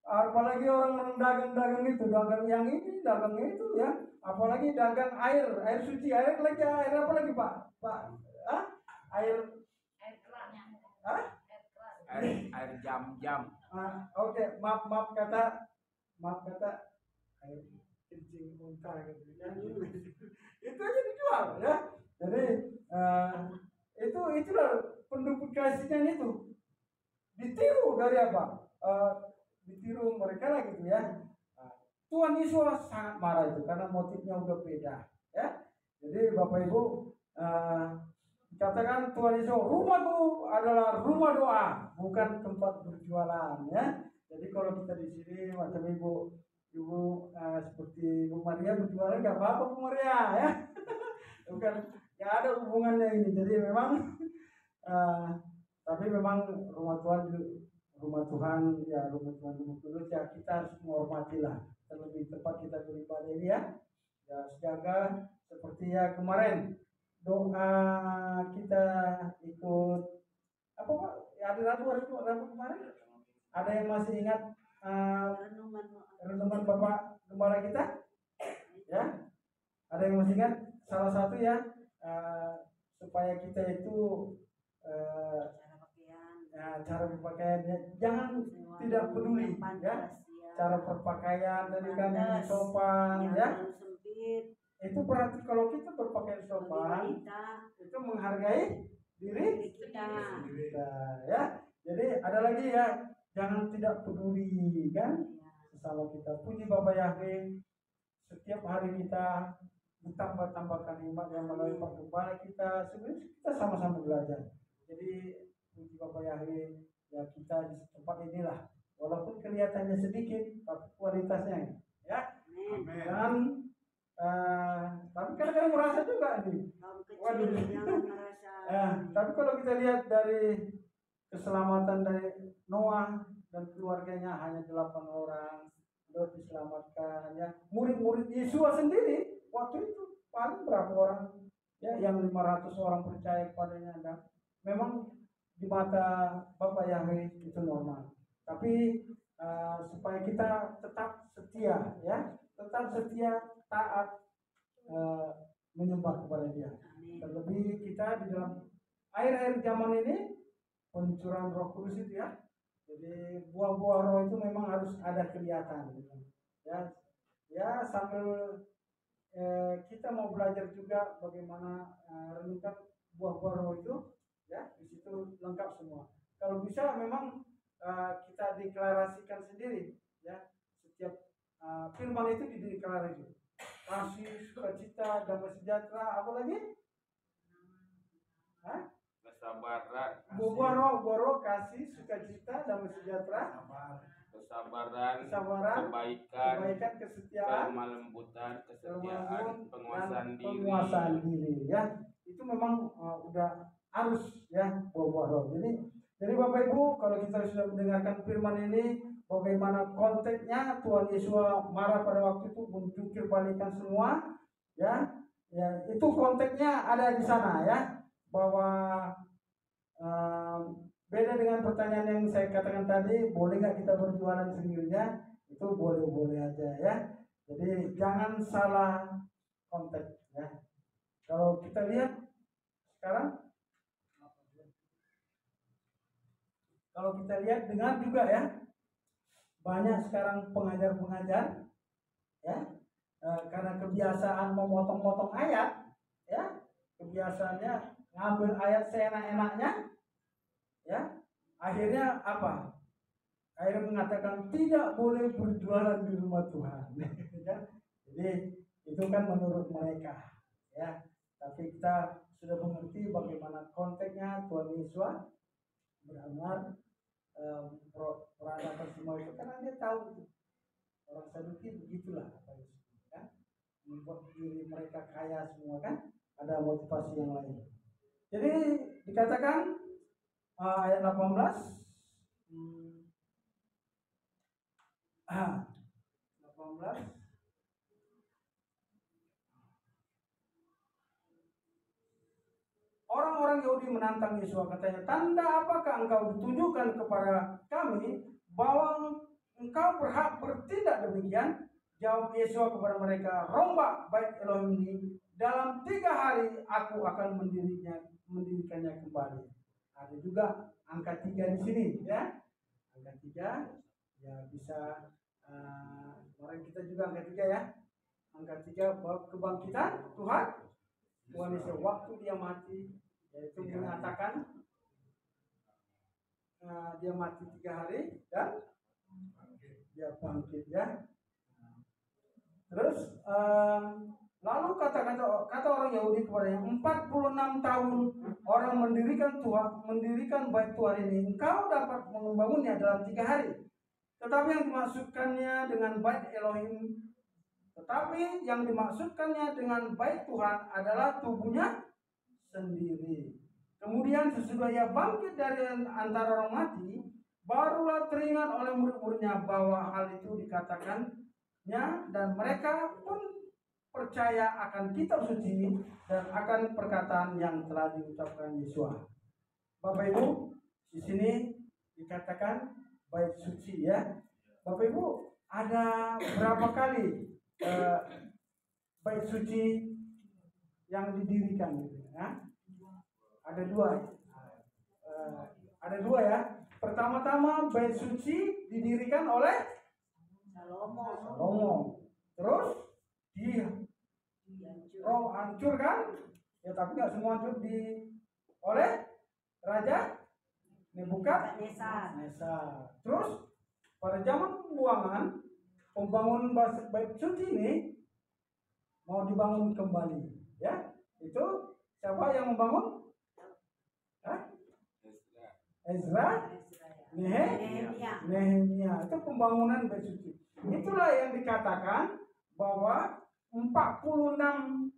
Apalagi orang dagang itu, dagang yang ini, dagang itu ya, apalagi dagang air suci, air apa lagi Pak? Air jam-jam. Oke, maaf kata air kencing muntah gitu ya. Itu aja dijual ya. Jadi itulah penduplikasinya itu. Ditiru dari apa? Ditiru mereka lah gitu ya. Tuhan Yesus sangat marah itu karena motifnya udah beda ya. Jadi Bapak Ibu, katakan Tuhan Yesus, rumahku adalah rumah doa, bukan tempat berjualan ya. Jadi kalau kita di sini macam ibu seperti Bu Maria berjualan nggak apa-apa Bu Maria ya. Bukan, nggak ada hubungannya ini. Jadi memang tapi memang rumah Tuhan ya, rumah Kudus ya, kita harus menghormatilah. Terlebih tepat kita beribadah ini ya. Ya sejaga seperti ya kemarin doa kita ikut apa Pak? Ada Rabu kemarin. Ada yang masih ingat renungan Bapak Gembala kita? Ya. Ada yang masih ingat? Salah satu ya, supaya kita itu cara berpakaian ya, jangan tidak peduli ya, cara berpakaian tadi kan yang sopan ya. Itu berarti kalau kita berpakaian sopan itu menghargai diri kita ya. Jadi ada lagi ya, jangan tidak peduli kan sesama kita. Puji Bapak Yahweh, setiap hari kita ditambah-tambahkan iman yang melalui Pak Gembala kita. Sebenarnya kita sama-sama belajar. Jadi puji Bapak Yahweh, ya kita di tempat inilah walaupun kelihatannya sedikit tapi kualitasnya ya. Dan tapi kadang-kadang merasa juga nih, waduh. Tapi kalau kita lihat dari keselamatan dari Noah dan keluarganya, hanya 8 orang Lot diselamatkan ya. Murid-murid Yesus sendiri waktu itu paling berapa orang ya, yang 500 orang percaya kepadanya. Dan memang di mata Bapak Yahweh itu normal. Tapi supaya kita tetap setia ya, tetap setia, taat, menyembah kepada Dia. Terlebih kita di dalam akhir-akhir zaman ini pencurahan Roh Kudus itu ya. Jadi buah-buah roh itu memang harus ada kelihatan gitu. Ya sambil kita mau belajar juga bagaimana renungkan buah-buah roh itu ya, di situ lengkap semua. Kalau bisa memang kita deklarasikan sendiri ya, setiap firman itu dideklarasi. Kasih, sukacita, damai sejahtera, apa lagi? Kesabaran, buah roh, kasih, sukacita, damai sejahtera, kesabaran, kebaikan, kesetiaan, kelembutan, kesetiaan, penguasaan diri ya. Itu memang udah harus ya buah-buah roh. Jadi Bapak Ibu, kalau kita sudah mendengarkan firman ini, bagaimana konteksnya Tuhan Yesus marah pada waktu itu, menjungkir balikan semua ya. Ya, itu konteksnya ada di sana ya, bahwa beda dengan pertanyaan yang saya katakan tadi, boleh nggak kita berjualan sendirinya? Itu boleh-boleh aja ya. Jadi jangan salah konteks ya. Kalau kita lihat sekarang, kalau kita lihat dengar juga ya, banyak sekarang pengajar-pengajar ya, karena kebiasaan memotong-motong ayat ya, kebiasaannya ngambil ayat seenak-enaknya ya, akhirnya apa? Akhirnya mengatakan tidak boleh berjualan di rumah Tuhan. Jadi itu kan menurut mereka ya, tapi kita sudah mengerti bagaimana konteksnya. Tuhan Yesus benar peradaban semua itu karena dia tahu orang Saduki begitulah apa itu kan, membuat diri mereka kaya semua kan, ada motivasi yang lain. Jadi dikatakan ayat 18 orang-orang Yahudi menantang Yesus, katanya, tanda apakah engkau ditunjukkan kepada kami bahwa engkau berhak bertindak demikian? Jawab Yesus kepada mereka, rombak bait Elohim ini, dalam 3 hari aku akan mendirikannya kembali. Ada juga angka 3 di sini ya, angka 3 ya, bisa kemarin kita juga angka 3 ya, angka 3 kebangkitan Tuhan Yesus waktu dia mati, yaitu mengatakan dia mati 3 hari dan dia bangkit ya. Terus lalu kata orang Yahudi kepadanya, 46 tahun orang mendirikan bait Tuhan ini, engkau dapat membangunnya dalam 3 hari. Tetapi yang dimaksudkannya dengan bait Tuhan adalah tubuhnya sendiri. Kemudian sesudah ia bangkit dari antara orang mati, barulah teringat oleh murid-muridnya bahwa hal itu dikatakannya, dan mereka pun percaya akan kitab suci dan akan perkataan yang telah diucapkan Yesus. Bapak Ibu, di sini dikatakan bait suci ya. Bapak Ibu, ada berapa kali bait suci yang didirikan ya? Ada 2 ya. Pertama-tama bait suci didirikan oleh Salomo. Terus hancurkan ya, tapi nggak semua hancur oleh Raja Nebukadnezar. Terus pada zaman pembuangan, pembangunan bait suci ini mau dibangun kembali ya. Itu siapa yang membangun? Ezra, Nehemia. Itu pembangunan bait suci. Itulah yang dikatakan bahwa 46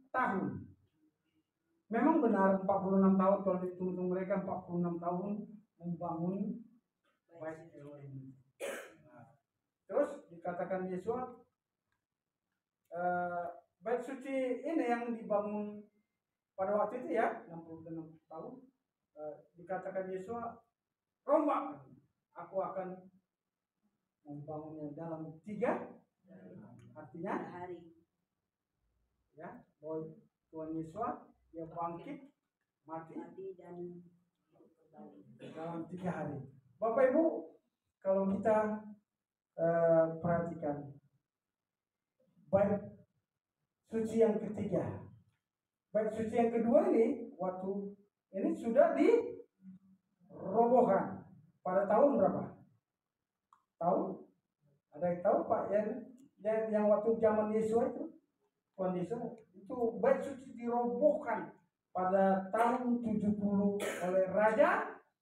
tahun. Memang benar 46 tahun, kalau dihitung mereka 46 tahun membangun bait Elohim. Terus dikatakan Yesus bait suci ini yang dibangun pada waktu itu ya, 66 tahun, dikatakan Yesus, rombak, aku akan membangunnya dalam 3 artinya hari ya, bahwa Tuhan Yesus dia bangkit mati dan dalam 3 hari. Bapak Ibu, kalau kita perhatikan bait suci yang ketiga, bait suci yang kedua ini waktu ini sudah dirobohkan pada tahun berapa? Tahu? Ada yang tahu Pak? Yang waktu zaman Yesus itu, Tuhan Yesus itu bait suci dirobohkan pada tahun 70 oleh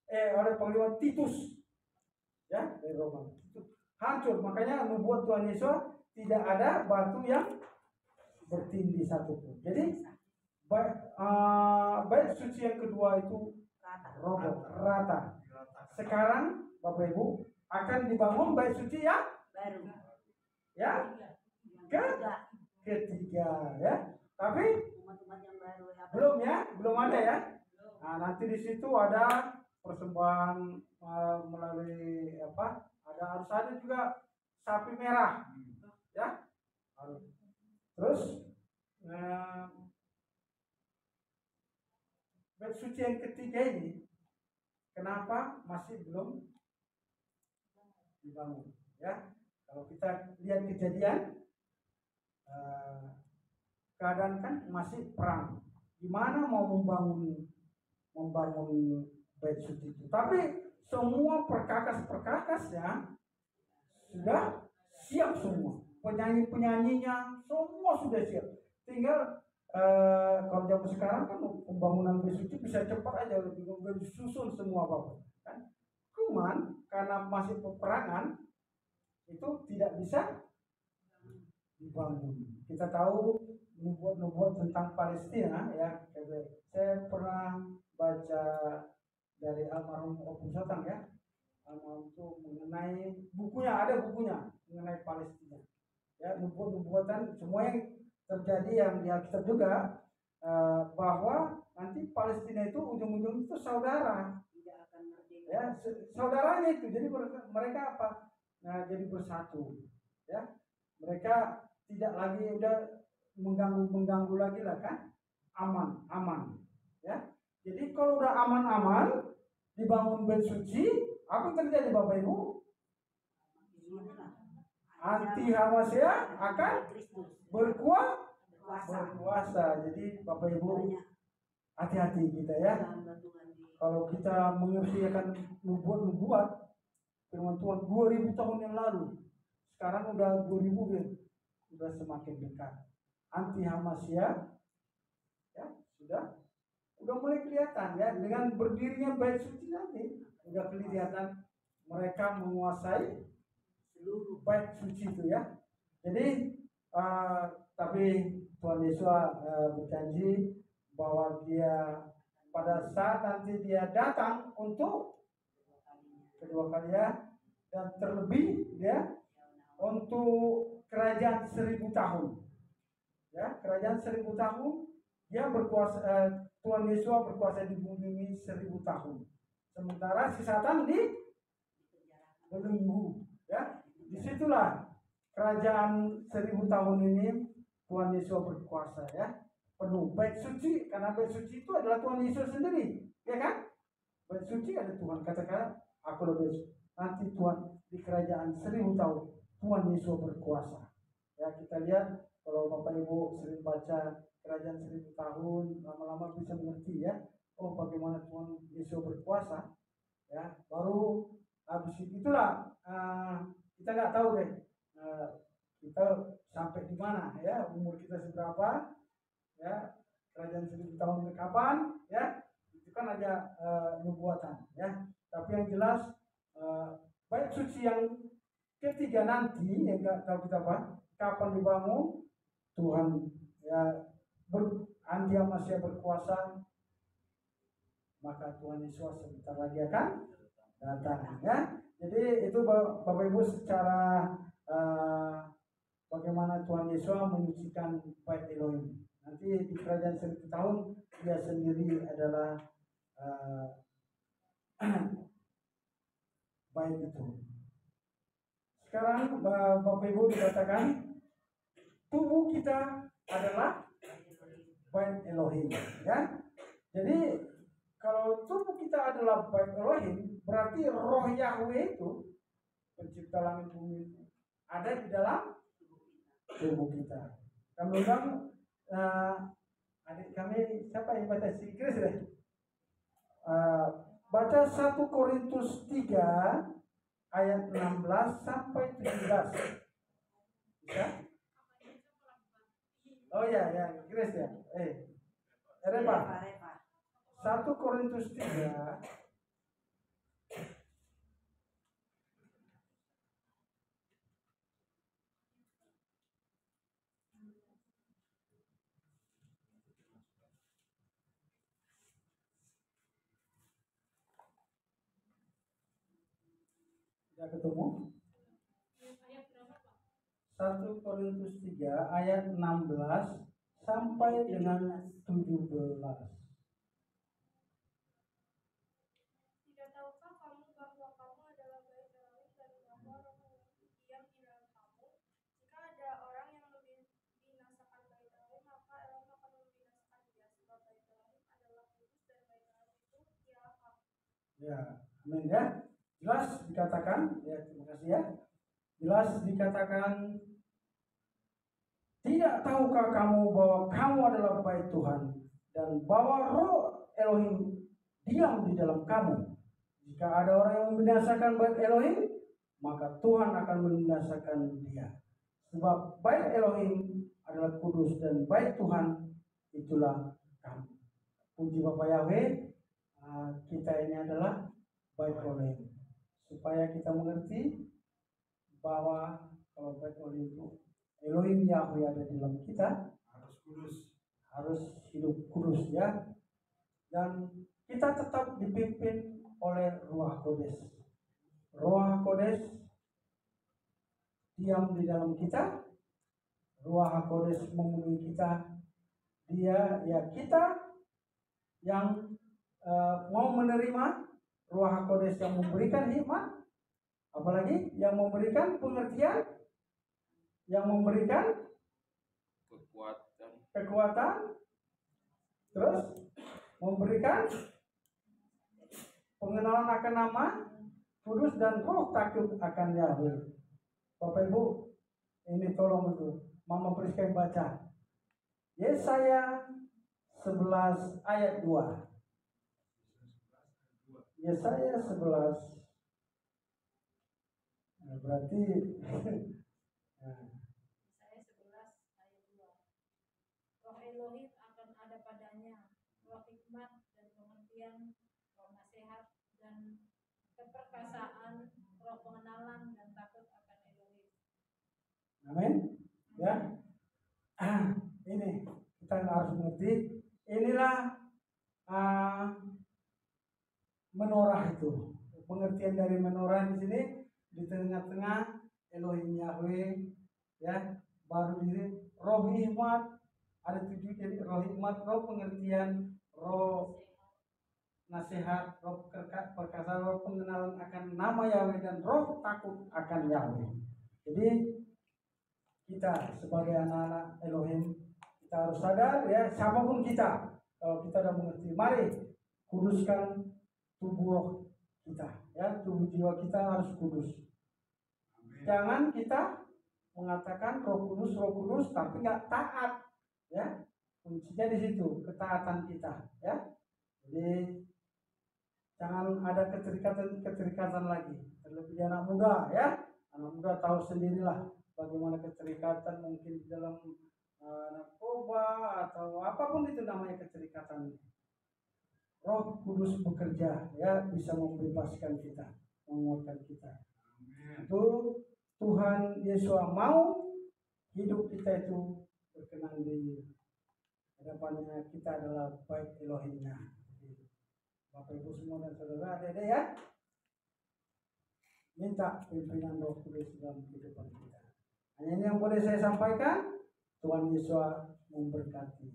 oleh panglima Titus ya, dari Roma. Itu hancur, makanya membuat Tuhan Yesus tidak ada batu yang bertindih satupun. Jadi bait suci yang kedua itu roboh rata. Sekarang Bapak Ibu akan dibangun bait suci yang baru ya, ketiga ya. Tapi belum ada ya. Nah, nanti di situ ada persembahan melalui harus ada juga sapi merah ya. Terus bait suci yang ketiga ini kenapa masih belum dibangun? Ya, kalau kita lihat kejadian, keadaan kan masih perang. Gimana mau membangun bait suci itu? Tapi semua perkakas-perkakasnya sudah siap semua. Penyanyi-penyanyinya semua sudah siap. Tinggal kalau zaman sekarang kan pembangunan bait suci bisa cepat aja, disusun semua apa kan. Cuman karena masih peperangan itu tidak bisa dibangun. Kita tahu nubuat tentang Palestina ya. Saya pernah baca dari almarhum Opus Sotang ya. Almarhum itu mengenai bukunya, ada bukunya mengenai Palestina. Ya, nubuatan semua yang terjadi yang di Alkitab juga bahwa nanti Palestina itu ujung-ujung itu saudara. Tidak akan merdeka. Ya, saudaranya itu. Jadi mereka apa? Nah, jadi bersatu. Ya. Mereka tidak lagi udah mengganggu lagi lah kan, aman ya. Jadi kalau udah aman dibangun bait suci, apa yang terjadi Bapak Ibu? Anti Hamasya akan berkuasa. Jadi Bapak Ibu hati-hati kita ya. Kalau kita mengerti akan nubuat firman Tuhan 2000 tahun yang lalu, sekarang udah 2000 udah semakin dekat. Anti Hamasya ya udah mulai kelihatan ya, dengan berdirinya bait suci nanti udah kelihatan mereka menguasai seluruh bait suci itu ya. Jadi tapi Tuhan Yesus berjanji bahwa dia pada saat nanti dia datang untuk kedua kalinya, dan terlebih ya untuk kerajaan 1000 tahun. Ya, kerajaan 1000 tahun dia berkuasa, Tuhan Yesus berkuasa di bumi ini 1000 tahun. Sementara si Satan belenggu. Ya, disitulah kerajaan 1000 tahun ini Tuhan Yesus berkuasa ya. Penuh bait suci, karena bait suci itu adalah Tuhan Yesus sendiri, ya kan? Bait suci ada Tuhan, katakan aku lebih nanti Tuhan di kerajaan 1000 tahun Tuhan Yesus berkuasa. Ya, kita lihat kalau Bapak Ibu sering baca kerajaan 1000 tahun, lama-lama bisa mengerti ya, oh bagaimana Tuhan Yesus berkuasa. Ya, baru habis itulah kita nggak tahu deh kita sampai di mana ya, umur kita seberapa ya, kerajaan 1000 tahun kapan ya, itu kan ada nubuatan ya. Tapi yang jelas bait suci yang ketiga nanti yang tahu kita kapan dibangun, Tuhan ya Anti Hamasya berkuasa, maka Tuhan Yesus sebentar lagi akan datang ya. Jadi itu Bapak Ibu secara bagaimana Tuhan Yesus menyucikan bait Elohim. Nanti di kerajaan 1000 tahun dia sendiri adalah bait itu. Sekarang Bapak Ibu dikatakan tubuh kita adalah bait Elohim ya. Jadi kalau tubuh kita adalah bait Elohim, berarti roh Yahweh itu pencipta langit bumi itu ada di dalam tubuh kita. Kami undang adik kami, siapa yang baca Inggris deh? Baca 1 Korintus 3 ayat 16 sampai 17. Bisa? Oh ya, Inggris ya. Reva. 1 Korintus 3 Sudah ketemu? 1 Korintus 3 ayat 16 sampai dengan 17. Tidak tahukah kamu bahwa kamu adalah bait Elohim dan bahwa Roh Kudus diam di dalam kamu? Jika ada orang yang membinasakan bait Elohim, maka Elohim akan membinasakan dia, sebab bait Elohim adalah kudus dan bait Ya, amin ya. Jelas dikatakan, ya terima kasih ya. Jelas dikatakan, tidak tahukah kamu bahwa kamu adalah bait Tuhan dan bahwa Roh Elohim diam di dalam kamu. Jika ada orang yang membinasakan bait Elohim, maka Tuhan akan membinasakan dia. Sebab bait Elohim adalah kudus dan bait Tuhan itulah kamu. Puji Bapa Yahweh, kita ini adalah bait Elohim. Supaya kita mengerti bahwa kalau bait Elohim itu Elohim Yahweh ada di dalam kita, Harus kudus. harus hidup kudus ya. Dan kita tetap dipimpin oleh Ruach Kodes. Ruach Kodes diam di dalam kita. Ruach Kodes memenuhi kita. Dia ya kita yang mau menerima Ruach Kodes yang memberikan hikmat, apalagi yang memberikan pengertian, yang memberikan kekuatan, terus memberikan pengenalan akan nama kudus dan roh takut akan Yahweh. Bapak Ibu, ini tolong betul. Mama Priska baca Yesaya 11 ayat 2. Yesaya 11. Nah, berarti Yesaya 11 ayat 2. Roh Elohim akan ada padanya, roh hikmat dan pengertian, roh nasihat dan keperkasaan, roh pengenalan dan takut akan Elohim. amin. Ya. Ini kita harus mengerti. Inilah menorah itu. Pengertian dari menorah di sini di tengah-tengah Elohim Yahweh ya, baru diri roh hikmat, ada 7 jadi roh hikmat, roh pengertian, roh nasihat, roh perkasa, roh pengenalan akan nama Yahweh dan roh takut akan Yahweh. Jadi kita sebagai anak-anak Elohim kita harus sadar ya, siapapun kita, kalau kita sudah mengerti, mari kuduskan tubuh kita ya, tubuh jiwa kita harus kudus. Jangan kita mengatakan roh kudus tapi nggak taat ya. Kuncinya di situ, ketaatan kita ya. Jadi jangan ada keterikatan lagi. Terlebih anak muda ya. Anak muda tahu sendirilah bagaimana keterikatan mungkin di dalam narkoba atau apapun itu namanya keterikatan. Roh Kudus bekerja ya, bisa membebaskan kita, menguatkan kita. Itu Tuhan Yesus mau hidup kita itu berkenan di hadapannya. Kita adalah bait Elohimnya. Bapak Ibu semua dan saudara adik-adik ya, minta pimpinan Roh Kudus dalam kehidupan kita. Hanya ini yang boleh saya sampaikan. Tuhan Yesus memberkati.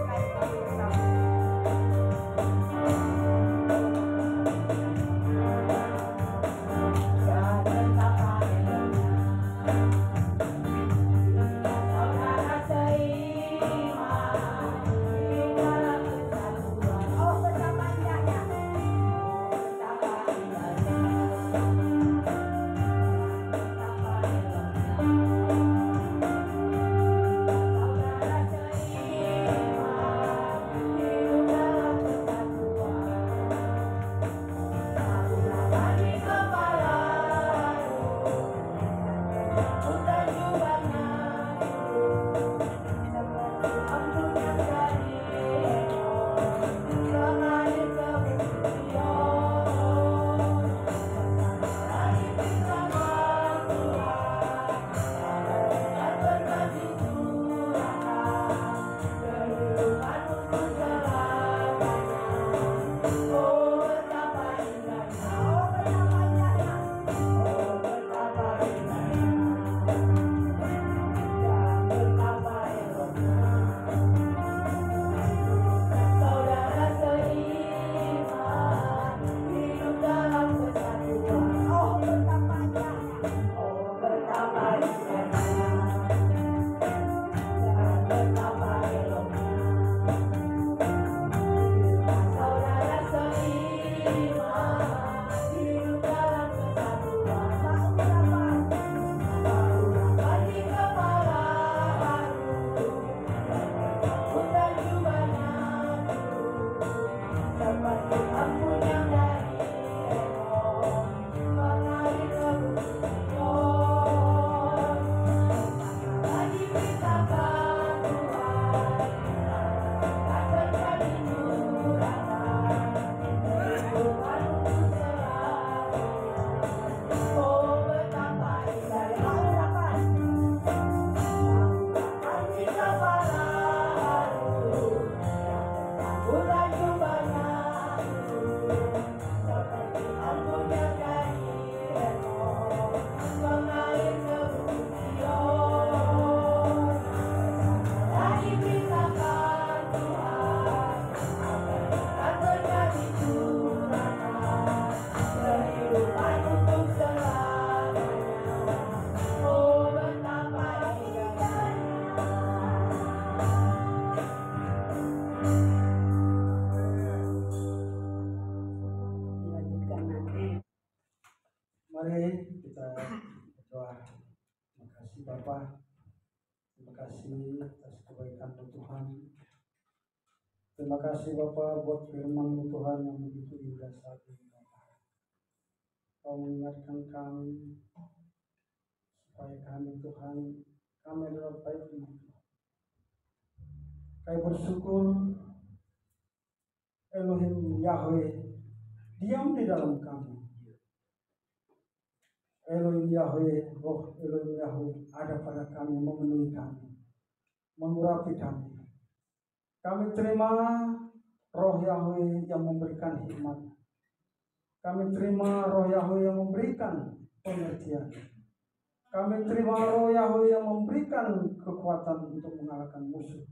Bersama indahnya. Mari kita berdoa. Terima kasih Bapa. Terima kasih atas kebaikan Tuhan. Terima kasih Bapa buat firman Tuhan yang begitu indah saat ini Bapa. Kau mengingatkan kami supaya kami Tuhan, kami adalah baik dengan Tuhan. Kami bersyukur Elohim Yahweh diam di dalam kami. Elohim Yahweh, roh Elohim Yahweh ada pada kami, memenuhi kami, mengurapi kami. Kami terima roh Yahweh yang memberikan hikmat. Kami terima roh Yahweh yang memberikan pengertian. Kami terima roh Yahweh yang memberikan kekuatan untuk mengalahkan musuh.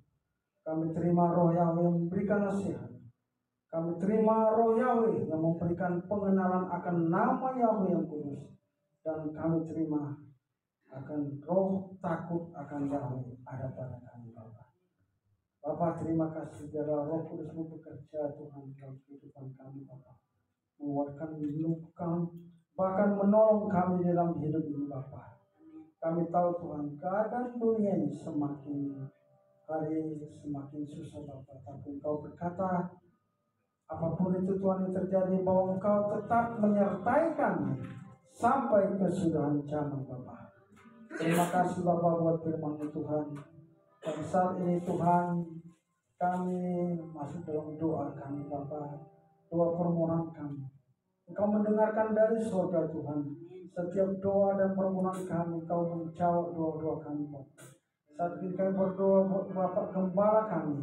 Kami terima roh Yahweh yang memberikan nasihat. Kami terima roh Yahweh yang memberikan pengenalan akan nama Yahweh yang kudus. Dan kami terima akan roh takut akan Yahweh ada pada kami Bapa. Bapa, terima kasih biarlah roh kudus-Mu bekerja Tuhan dalam kehidupan kami Bapa. Menguatkan, menumbuhkan, bahkan menolong kami dalam hidup ini Bapa. Kami tahu Tuhan keadaan dunia ini semakin hari semakin susah Bapa. Tapi Engkau berkata apapun itu Tuhan yang terjadi bahwa Engkau tetap menyertai kami sampai kesudahan zaman Bapa. Terima kasih Bapa buat firman Tuhan. Dan saat ini Tuhan kami masuk dalam doa kami Bapa, doa permohonan kami. Engkau mendengarkan dari surga Tuhan. Setiap doa dan permohonan kami Engkau menjawab doa-doa kami Bapa. Saat ini kami berdoa buat Bapak Gembala kami,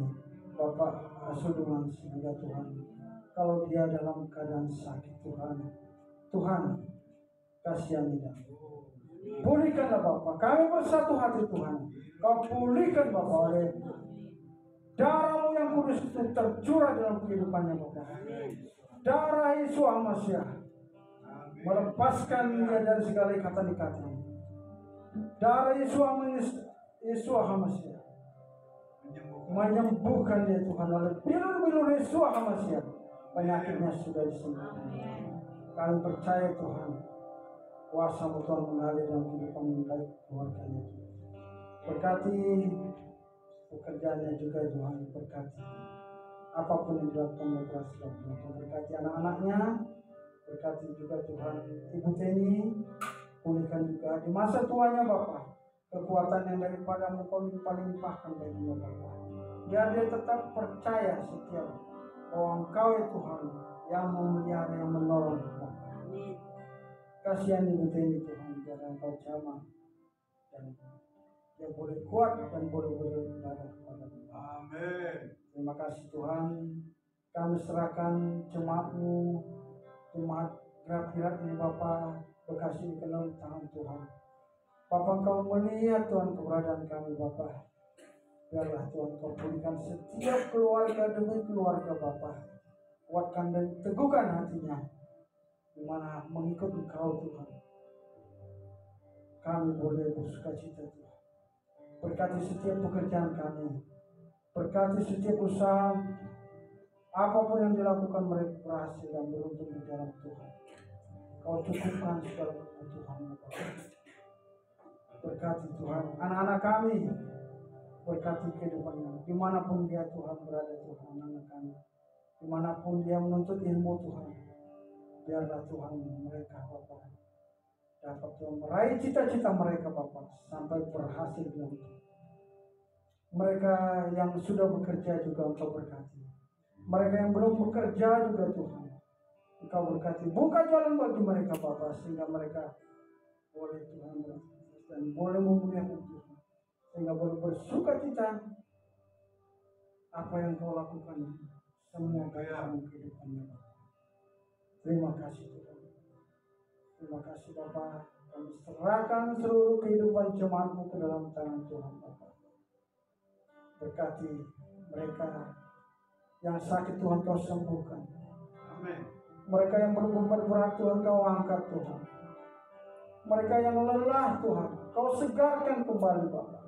Bapak Asuduman sehingga Tuhan, kalau dia dalam keadaan sakit Tuhan kasihani dia. Pulihkanlah Bapak, kami bersatu hati Tuhan. Kau pulihkan Bapak oleh darah-Mu yang kudus itu tercurah dalam kehidupannya Bapak. Darah Yesus Hamasiah melepaskan dia dari segala ikatan-ikatan. Darah Yesus Hamasiah menyembuhkan dia Tuhan oleh bilur-bilur Yesus Hamasiah. Penyakitnya sudah disembuhkan. Kami percaya Tuhan kuasa-Mu Tuhan mengalir dalam kehidupan baik keluarganya. Berkati pekerjaannya juga Tuhan, berkati apapun yang dilakukan oleh Tuhan. Berkati anak-anaknya, berkati juga Tuhan Ibu Teni, pulihkan juga di masa tuanya Bapak kekuatan yang daripada-Mu Kau limpah-limpahkan baginya Bapak. Biar dia tetap percaya setiap bahwa Engkau ya Tuhan yang memelihara, yang menolong Bapak. Kasihan Ibu Teni Tuhan, biar Engkau jamah dan dia boleh kuat dan boleh beribadah kepada-Mu. Amin. Terima kasih Tuhan. Kami serahkan jemaat-Mu, jemaat gerak-gerak ini Bapa, Bekasi di dalam tangan Tuhan. Bapa, Engkau melihat Tuhan keberadaan kami Bapa. Biarlah Tuhan Kau pulihkan setiap keluarga demi keluarga Bapa. Kuatkan dan teguhkan hatinya, di mana mengikut Engkau Tuhan. Kami boleh bersukacita Tuhan. Berkati setiap pekerjaan kami. Berkati setiap usaha. Apapun yang dilakukan mereka berhasil dan beruntung di dalam Tuhan. Kau cukupkan segala kebutuhan Bapak. Berkati Tuhan anak-anak kami. Berkati kehidupannya. Dimanapun dia Tuhan berada Tuhan anak kami. Dimanapun dia menuntut ilmu Tuhan. Biarlah Tuhan mereka Bapak dapat Tuhan meraih cita-cita mereka Bapak sampai berhasil dalam Tuhan. Mereka yang sudah bekerja juga Engkau berkati. Mereka yang belum bekerja juga Tuhan Engkau berkati. Buka jalan bagi mereka Bapak sehingga mereka boleh Tuhan dan boleh memuliakan Tuhan. Sehingga boleh bersukacita apa yang Kau lakukan semua dalam kehidupannya. Terima kasih Tuhan. Terima kasih Bapa. Kami serahkan seluruh kehidupan jemaat-Mu ke dalam tangan Tuhan Bapa. Berkati mereka yang sakit Tuhan Kau sembuhkan. Amin. Mereka yang berbeban berat Tuhan Kau angkat Tuhan. Mereka yang lelah Tuhan Kau segarkan kembali Bapa.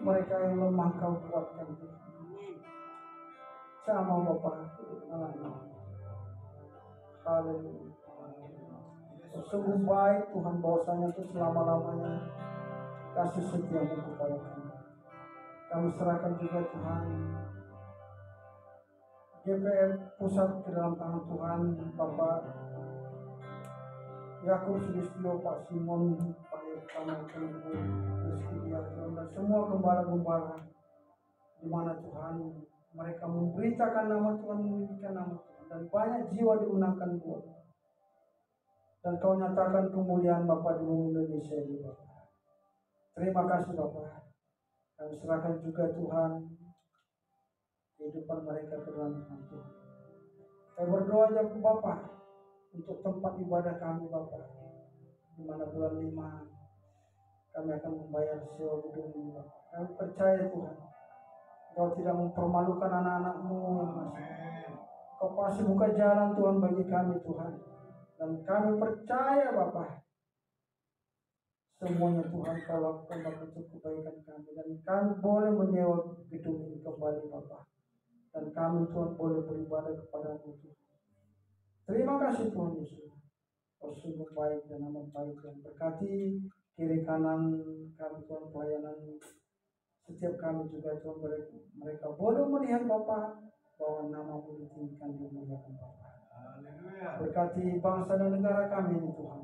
Mereka yang lemah Kau kuatkan Tuhan. Sama Bapa. Haleluya. Sungguh baik Tuhan, bahwasanya itu selama-lamanya kasih setiamu kepada kami. Kami serahkan juga Tuhan GPM pusat ke dalam tangan Tuhan, Bapak Yakub Sulistyo, Pak Simon, Pak Irfan, Rizky Diakon, dan semua gembala-gembala di mana Tuhan mereka memberitakan nama Tuhan, meninggikan nama Tuhan, dan banyak jiwa dimenangkan buat. Dan Kau nyatakan kemuliaan Bapa di bumi Indonesia ini, Bapak. Terima kasih Bapak. Kami serahkan juga Tuhan kehidupan mereka ke dalam tangan Tuhan. Saya berdoa ya Bapak untuk tempat ibadah kami Bapak, di mana bulan 5 kami akan membayar sewa gedung ini Bapak. Kami percaya Tuhan, Kau tidak mempermalukan anak-anak-Mu yang masih. Kau pasti buka jalan Tuhan bagi kami Tuhan. Dan kami percaya Bapak, semuanya Tuhan Kau lakukan Bapak untuk kebaikan kami. Dan kami boleh menyewa gedung ini kembali Bapak. Dan kami Tuhan boleh beribadah kepada-Mu Tuhan. Terima kasih Tuhan Yesus. Kau sungguh baik dan amat baik, dan berkati kiri kanan kami Tuhan, pelayanan setiap kami juga Tuhan, mereka boleh melihat Bapa bahwa nama-Mu ditinggikan, dimuliakan Bapa. Berkati bangsa dan negara kami ini Tuhan.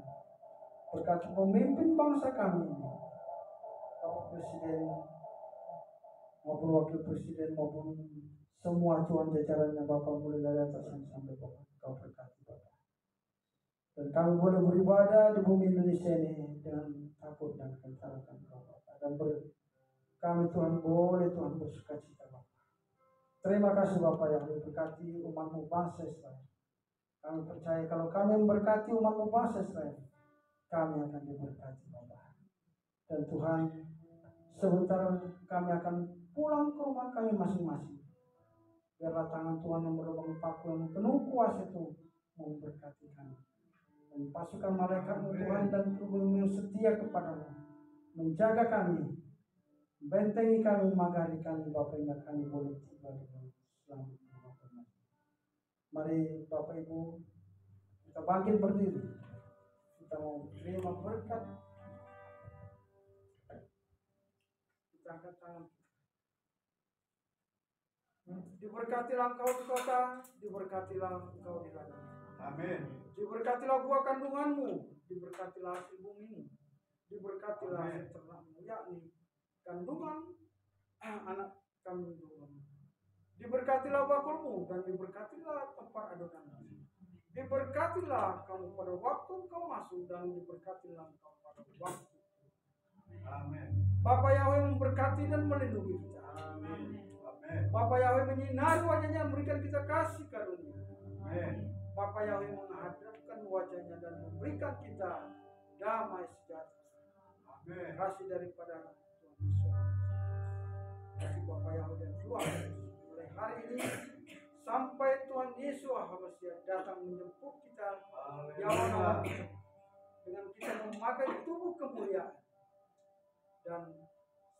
Berkati pemimpin bangsa kami ini, Bapak Presiden maupun Wakil Presiden maupun semua Tuhan jajarannya Bapak, mulai dari atas sampai bawah. Kau berkati Bapak. Dan kami boleh beribadah di bumi Indonesia ini dengan takut dan kentaatan Kau Bapak. Dan kami Tuhan boleh Tuhan bersuka cita Bapak. Terima kasih Bapak yang memberkati umat-Mu bangsa Israel. Kami percaya kalau kami memberkati umat-Mu bangsa Israel, kami akan diberkati Bapak. Dan Tuhan, sebentar kami akan pulang ke rumah kami masing-masing. Biarlah tangan Tuhan yang berlubang paku yang penuh kuasa itu memberkati kami. Dan pasukan malaikat-Mu Tuhan dan kru-Mu yang setia kepada-Mu menjaga kami, bentengi kami, magari kami Bapak, hingga kami boleh tiba dengan selamat. Mari Bapak Ibu, kita bangkit berdiri. Kita mau terima berkat. Kita angkat tangan. Diberkatilah engkau di kota, diberkatilah engkau di ladang. Amin. Diberkatilah buah kandunganmu, diberkatilah hasil bumi, diberkatilah hasil ternakmu, yakni kandungan anak kandunganmu. Diberkatilah bakulmu dan diberkatilah tempat adonanmu. Diberkatilah kamu pada waktu kau masuk dan diberkatilah engkau pada waktu. Amin. Bapa Yahweh memberkati dan melindungi kita. Amin. Bapa Yahweh menyinari wajahnya, memberikan kita kasih karunia. Amin. Bapa Yahweh menghadapkan wajahnya dan memberikan kita damai sejahtera. Amin. Kasih daripada Tuhan Yesus. Kasih Bapa Yahweh dan keluarga. Mulai hari ini sampai Tuhan Yesus Hamasia datang menjemput kita jauh dengan kita memakai tubuh kemuliaan dan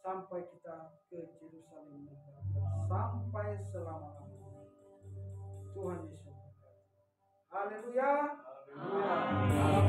sampai kita ke Yerusalem sampai selama-lamanya. Tuhan Yesus. Haleluya. Haleluya.